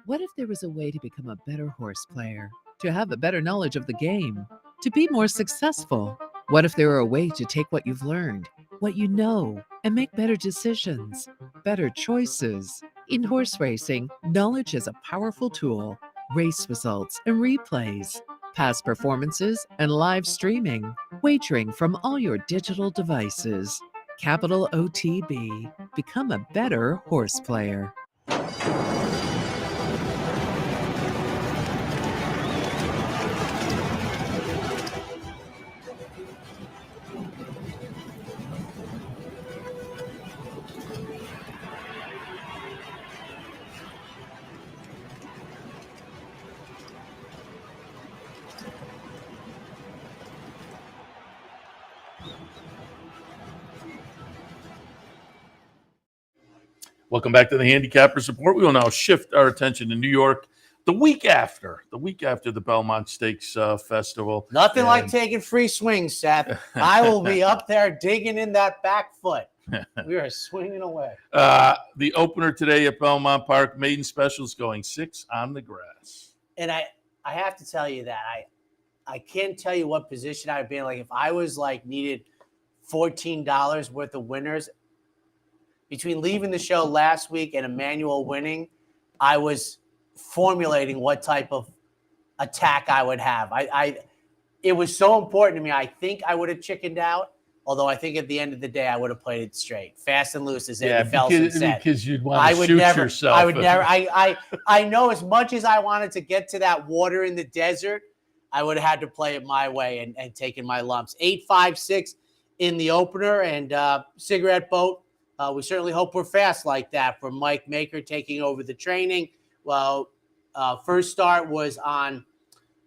What if there was a way to become a better horse player? To have a better knowledge of the game? To be more successful? What if there were a way to take what you've learned, what you know, and make better decisions, better choices? In horse racing, knowledge is a powerful tool. Race results and replays, past performances and live streaming, wagering from all your digital devices. Capital OTB. Become a better horse player. Welcome back to the Handicappers Report. We will now shift our attention to New York the week after the Belmont Stakes Festival. Nothing like taking free swings, Seth. I will be up there digging in that back foot. We are swinging away. The opener today at Belmont Park, maiden specials going 6 on the grass. And I have to tell you that I can't tell you what position I would be in. Like if I was like needed $14 worth of winners, between leaving the show last week and Emmanuel winning, I was formulating what type of attack I would have. It was so important to me. I think I would have chickened out, although I think at the end of the day I would have played it straight, fast and loose, as Andy Felsen said. Because you'd want to shoot yourself. I would never. I know as much as I wanted to get to that water in the desert, I would have had to play it my way and taken my lumps. 8-5-6 in the opener, and Cigarette Boat. We certainly hope we're fast like that for Mike Maker taking over the training. Well, first start was on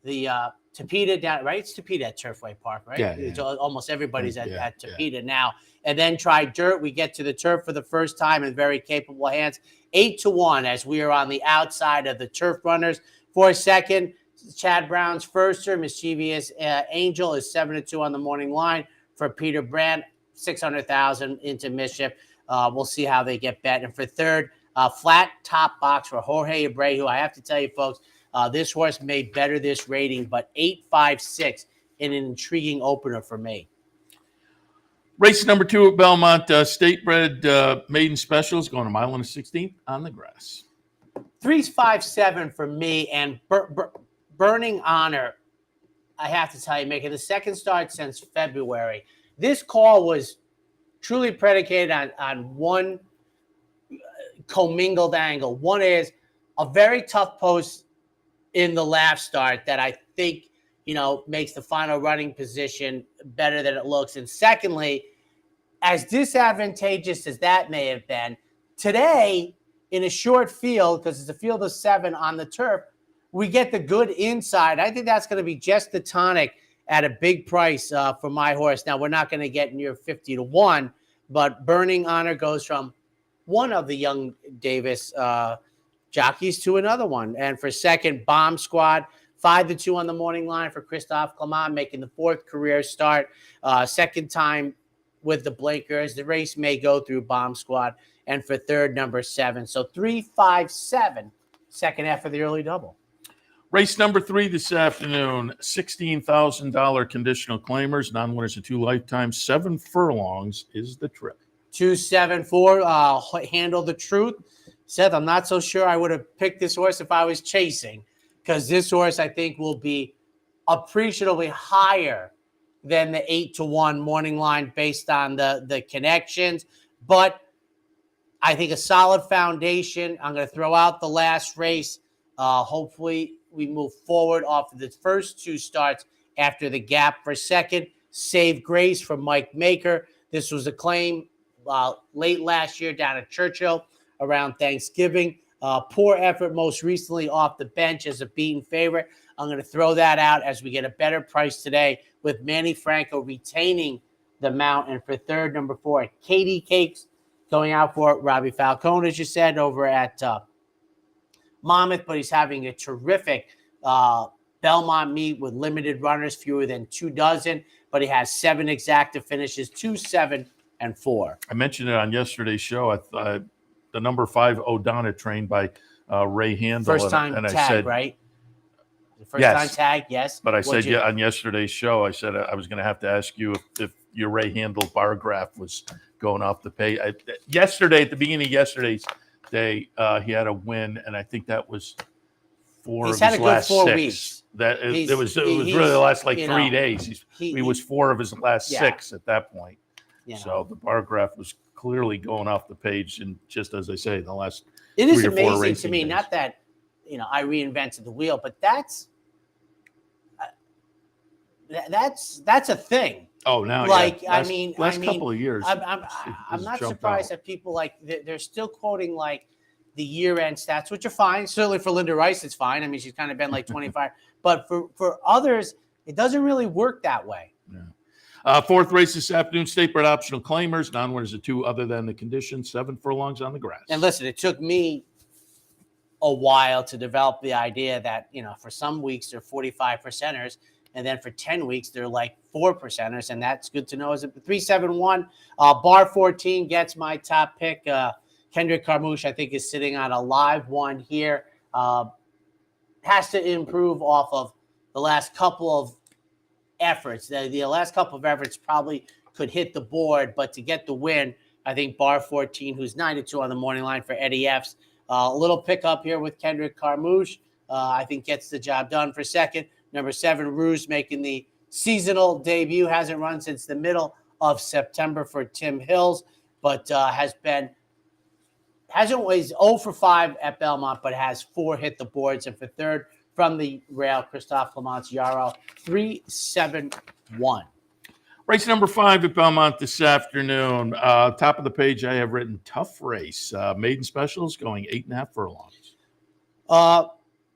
the Tapeta down, right? It's Tapeta at Turfway Park, right? Yeah. It's almost everybody's at Tapeta now. And then tried dirt. We get to the turf for the first time in very capable hands. 8-1 as we are on the outside of the turf runners. For a second, Chad Brown's firster, Mischievous Angel, is 7-2 on the morning line for Peter Brandt. 600,000 into Mischief. We'll see how they get bet. And for third, flat top box for Jorge Abreu. I have to tell you, folks, this horse made better this rating, but 8-5-6 in an intriguing opener for me. Race number 2 at Belmont, state-bred maiden specials going a mile and a 16th on the grass. 3-5-7 for me, and Burning Honor, I have to tell you, making the second start since February. This call was truly predicated on one commingled angle. One is a very tough post in the last start that I think, makes the final running position better than it looks. And secondly, as disadvantageous as that may have been, today in a short field, because it's a field of 7 on the turf, we get the good inside. I think that's going to be just the tonic at a big price for my horse. Now, we're not going to get near 50-1, but Burning Honor goes from one of the young Davis jockeys to another one. And for second, Bomb Squad, 5-2 on the morning line for Christophe Clement, making the 4th career start. Second time with the blinkers. The race may go through Bomb Squad. And for third, number 7. So 3-5-7, second half of the early double. Race number 3 this afternoon, $16,000 conditional claimers, non-winners of 2 lifetimes, 7 furlongs is the trip. 2-7-4, Handle the Truth. Seth, I'm not so sure I would have picked this horse if I was chasing, because this horse, I think, will be appreciably higher than the 8-1 morning line based on the connections. But I think a solid foundation. I'm going to throw out the last race. Hopefully, we move forward off of the first 2 starts after the gap for second. Save Grace from Mike Maker. This was a claim late last year down at Churchill around Thanksgiving. Poor effort most recently off the bench as a beaten favorite. I'm going to throw that out as we get a better price today with Manny Franco retaining the mount. And for third, number 4, Katie Cakes going out for Robbie Falcone, as you said, over at Monmouth, but he's having a terrific Belmont meet with limited runners, fewer than 2 dozen, but he has 7 exacta finishes, 2, 7, and 4. I mentioned it on yesterday's show. The number 5 O'Donnell, trained by Ray Handel. First time and tag, I said, right? First yes. time tag, yes. But I said on yesterday's show, I said I was going to have to ask you if your Ray Handel bar graph was going off the page. Yesterday, at the beginning of yesterday's day, he had a win, and I think that was 4 He's of had his a good last 6 6. weeks. It was really the last 3 days. He was 4 of his last 6 at that point. So the bar graph was clearly going off the page, and just as I say, the last it 3 is or 4 amazing to me. days. Not that I reinvented the wheel, but that's a thing. Oh, now last couple of years. I'm not surprised that people they're still quoting the year-end stats, which are fine. Certainly for Linda Rice, it's fine. I mean, she's kind of been 25, but for others, it doesn't really work that way. Yeah. 4th race this afternoon, state bred optional claimers, non-winners of 2 other than the conditions, 7 furlongs on the grass. And listen, it took me a while to develop the idea that, for some weeks they're 45 percenters, and then for 10 weeks they're 4 percenters, and that's good to know. Is it 3-7-1? Bar 14 gets my top pick. Kendrick Carmouche, I think, is sitting on a live 1 here. Has to improve off of the last couple of efforts. The last couple of efforts probably could hit the board, but to get the win, I think Bar 14, who's 9-2 on the morning line for Eddie F's, a little pickup here with Kendrick Carmouche, I think gets the job done for second. Number 7, Ruse, making the seasonal debut, hasn't run since the middle of September for Tim Hills, but hasn't always 0 for 5 at Belmont, but has 4 hit the boards. And for third, from the rail, Christophe Clement's Yarrow, 3-7-1. Race number 5 at Belmont this afternoon. Top of the page, I have written tough race. Maiden specials going 8.5 furlongs.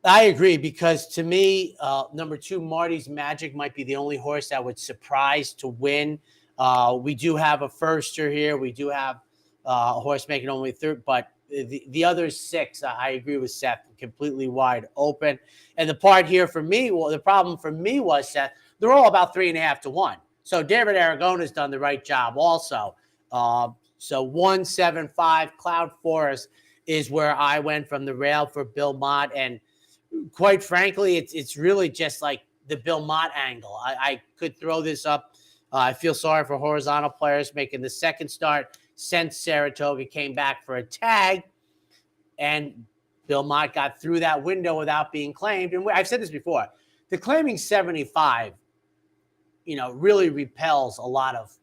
I agree, because to me, number 2, Marty's Magic, might be the only horse that would surprise to win. We do have a firster here. We do have a horse making only third, but the other 6, I agree with Seth, completely wide open. And the part here for me, the problem for me was, Seth, they're all about 3.5 to 1. So David Aragon has done the right job also. So 1-7-5 Cloud Forest is where I went from the rail for Bill Mott. And quite frankly, it's really just the Bill Mott angle. I could throw this up. I feel sorry for horizontal players making the second start since Saratoga came back for a tag, and Bill Mott got through that window without being claimed. And I've said this before, the claiming 75, really repels a lot of,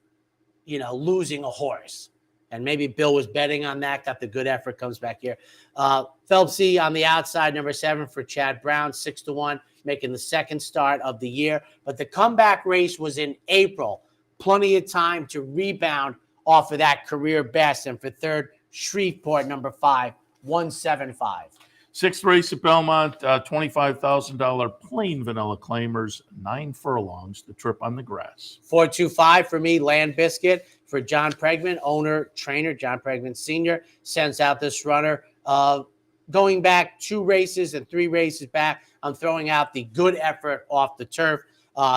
losing a horse. And maybe Bill was betting on that, got the good effort, comes back here. Phelpsy on the outside, number 7 for Chad Brown, 6-1, making the second start of the year. But the comeback race was in April. Plenty of time to rebound off of that career best. And for third, Shreveport, number 5, 1-7-5. 6th race at Belmont, $25,000 plain vanilla claimers, 9 furlongs, the trip on the grass. 4-2-5 for me, Land Biscuit for John Pregman, owner, trainer, John Pregman Sr. sends out this runner. going back 2 races and 3 races back, I'm throwing out the good effort off the turf.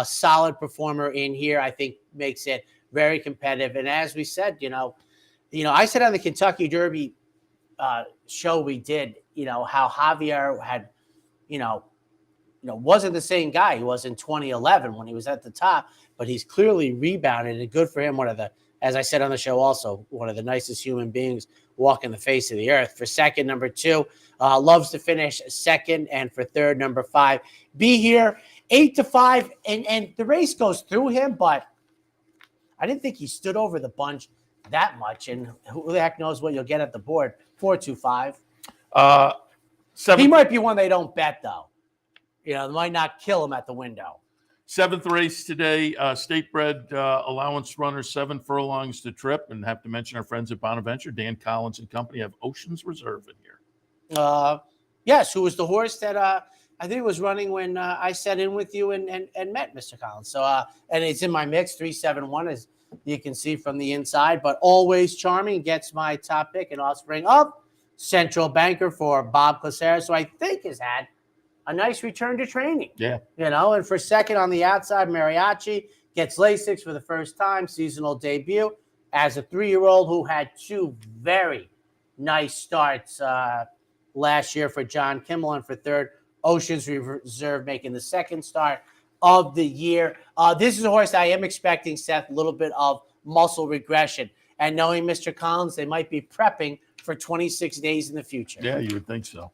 Solid performer in here, I think makes it very competitive. And as we said, I said on the Kentucky Derby show we did, how Javier had, wasn't the same guy he was in 2011 when he was at the top, but he's clearly rebounded, and good for him. As I said on the show also, one of the nicest human beings walking the face of the earth. For second, number 2, loves to finish second, and for third, number 5, Be Here, 8-5, and the race goes through him, but I didn't think he stood over the bunch that much, and who the heck knows what you'll get at the board. 4-2-5. He might be one they don't bet, though. They might not kill him at the window. 7th race today, state-bred allowance runner, 7 furlongs to trip, and have to mention our friends at Bonaventure, Dan Collins and company, have Ocean's Reserve in here. Yes, who was the horse that I think was running when I sat in with you and met Mr. Collins. So, and it's in my mix, 3-7-1, as you can see from the inside, but Always Charming gets my top pick and offspring of Central Banker for Bob Clasera. So I think has had a nice return to training. Yeah. And for second on the outside, Mariachi gets Lasix for the first time, seasonal debut, as a 3-year-old who had 2 very nice starts last year for John Kimmel, and for third, Ocean's Reserve making the second start of the year. This is a horse I am expecting, Seth, a little bit of muscle regression. And knowing Mr. Collins, they might be prepping for 26 days in the future. Yeah, you would think so.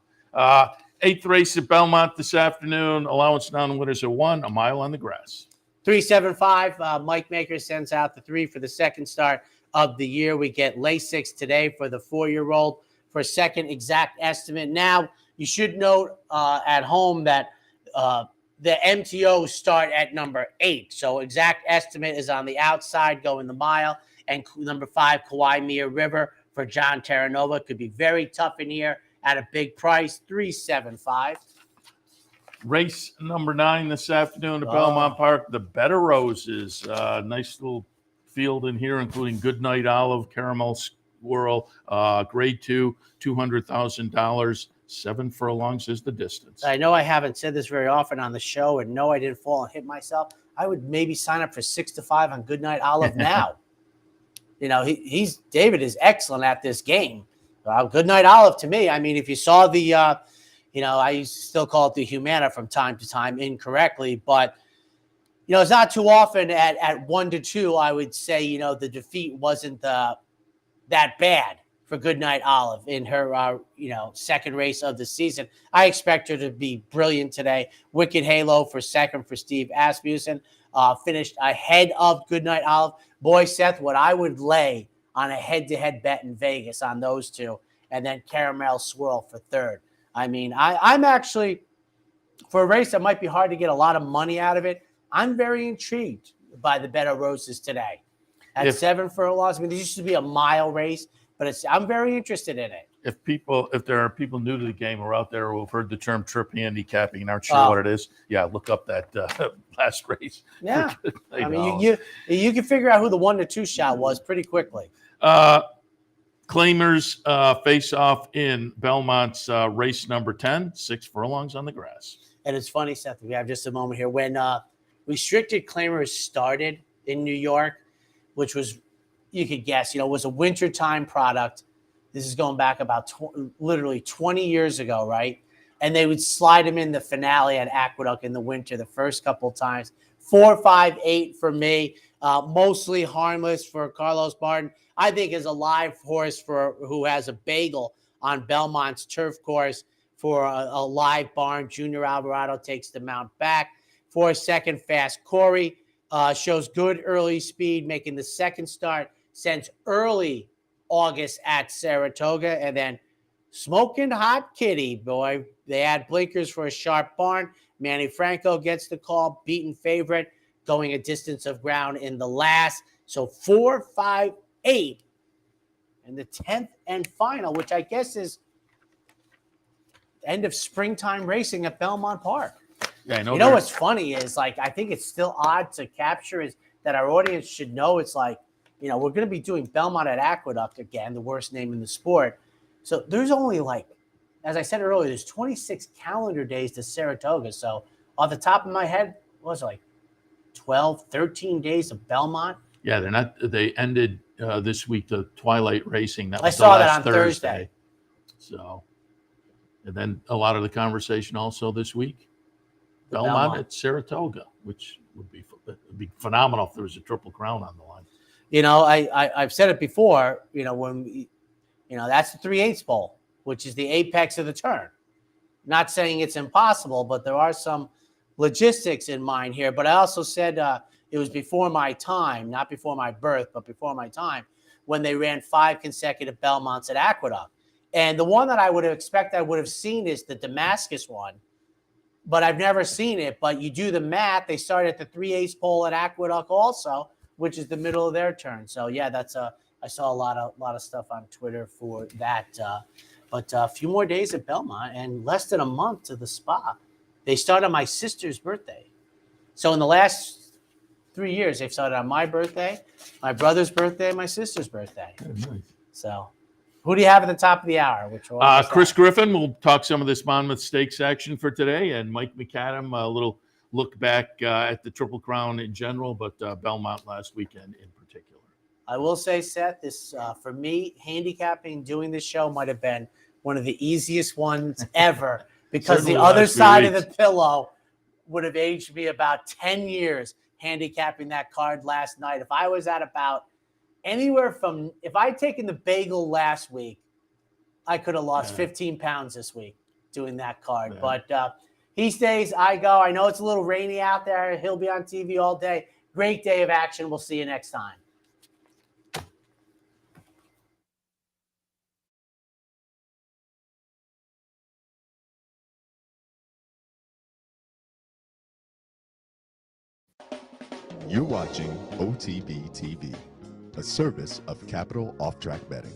8th race at Belmont this afternoon. Allowance non-winners are 1, a mile on the grass. 3-7-5. Mike Maker sends out the 3 for the second start of the year. We get Lasix today for the 4-year-old for a second exact estimate. Now, you should note at home that the MTOs start at number 8. So exact estimate is on the outside going the mile. And number 5, Kauai Mia River for John Terranova. Could be very tough in here at a big price, 3-7-5. Race number 9 this afternoon at Belmont Park, the Better Roses. Nice little field in here, including Goodnight Olive, Caramel Swirl, Grade 2, $200,000. 7 furlongs is the distance. I know I haven't said this very often on the show, and no, I didn't fall and hit myself. I would maybe sign up for 6-5 on Goodnight Olive now. David is excellent at this game. Goodnight Olive to me. I mean, if you saw the, I used to still call it the Humana from time to time incorrectly, but it's not too often at 1-2. I would say the defeat wasn't that bad for Goodnight Olive in her, second race of the season. I expect her to be brilliant today. Wicked Halo for second for Steve Asmussen, finished ahead of Goodnight Olive. Boy, Seth, what I would lay on a head-to-head bet in Vegas on those 2, and then Caramel Swirl for third. I mean, I'm actually, for a race that might be hard to get a lot of money out of it, I'm very intrigued by the Better Roses today. At 7 furlongs, I mean, this used to be a mile race, but I'm very interested in it. If there are people new to the game or out there who have heard the term trip handicapping and aren't sure what it is, look up that last race. Yeah, I mean, you can figure out who the 1-2 shot was pretty quickly. Claimers face off in Belmont's race number 10, 6 furlongs on the grass. And it's funny, Seth, we have just a moment here. When restricted claimers started in New York, which was, you could guess, was a wintertime product. This is going back about literally 20 years ago, right? And they would slide them in the finale at Aqueduct in the winter the first couple of times. 4, 5, 8 for me. Mostly harmless for Carlos Martin. I think is a live horse who has a bagel on Belmont's turf course for a live barn. Junior Alvarado takes the mount back. For a second, Fast Corey shows good early speed, making the second start since early August at Saratoga. And then Smoking Hot Kitty, boy, they had blinkers for a sharp barn. Manny Franco gets the call, beaten favorite, going a distance of ground in the last. So 4, 5, 8. And the 10th and final, which I guess is end of springtime racing at Belmont Park. Yeah, I know. What's funny is, I think it's still odd to capture is that our audience should know it's we're going to be doing Belmont at Aqueduct again, the worst name in the sport. So there's only as I said earlier, there's 26 calendar days to Saratoga. So off the top of my head, what was it, like 12, 13 days of Belmont? Yeah, they ended this week, the Twilight Racing. That was I saw the that last on Thursday. So, and then a lot of the conversation also this week, Belmont at Saratoga, which would be phenomenal if there was a Triple Crown on the line. You know, I've said it before, you know, that's the 3/8 bowl, which is the apex of the turn. Not saying it's impossible, but there are some logistics in mind here. But I also said it was before my time, not before my birth, but before my time, when they ran 5 consecutive Belmonts at Aqueduct. And the one that I would have seen is the Damascus one, but I've never seen it. But you do the math, they start at the 3/8 pole at Aqueduct also, which is the middle of their turn. So yeah, I saw a lot of stuff on Twitter for that. But a few more days at Belmont and less than a month to the Spa. They start on my sister's birthday. So in the last 3 years, they've started on my birthday, my brother's birthday, my sister's birthday. Oh, nice. So who do you have at the top of the hour? Chris Griffin will talk some of this Monmouth Stakes action for today, and Mike McAdam, a little look back at the Triple Crown in general, but Belmont last weekend in particular. I will say, Seth, this for me, handicapping, doing this show might have been one of the easiest ones ever because the other side of the pillow would have aged me about 10 years handicapping that card last night. If I was at about anywhere from, if I'd taken the bagel last week, I could have lost 15 pounds this week doing that card. Yeah. But he stays, I go. I know it's a little rainy out there. He'll be on TV all day. Great day of action. We'll see you next time. You're watching OTB TV, a service of Capital Off Track Betting.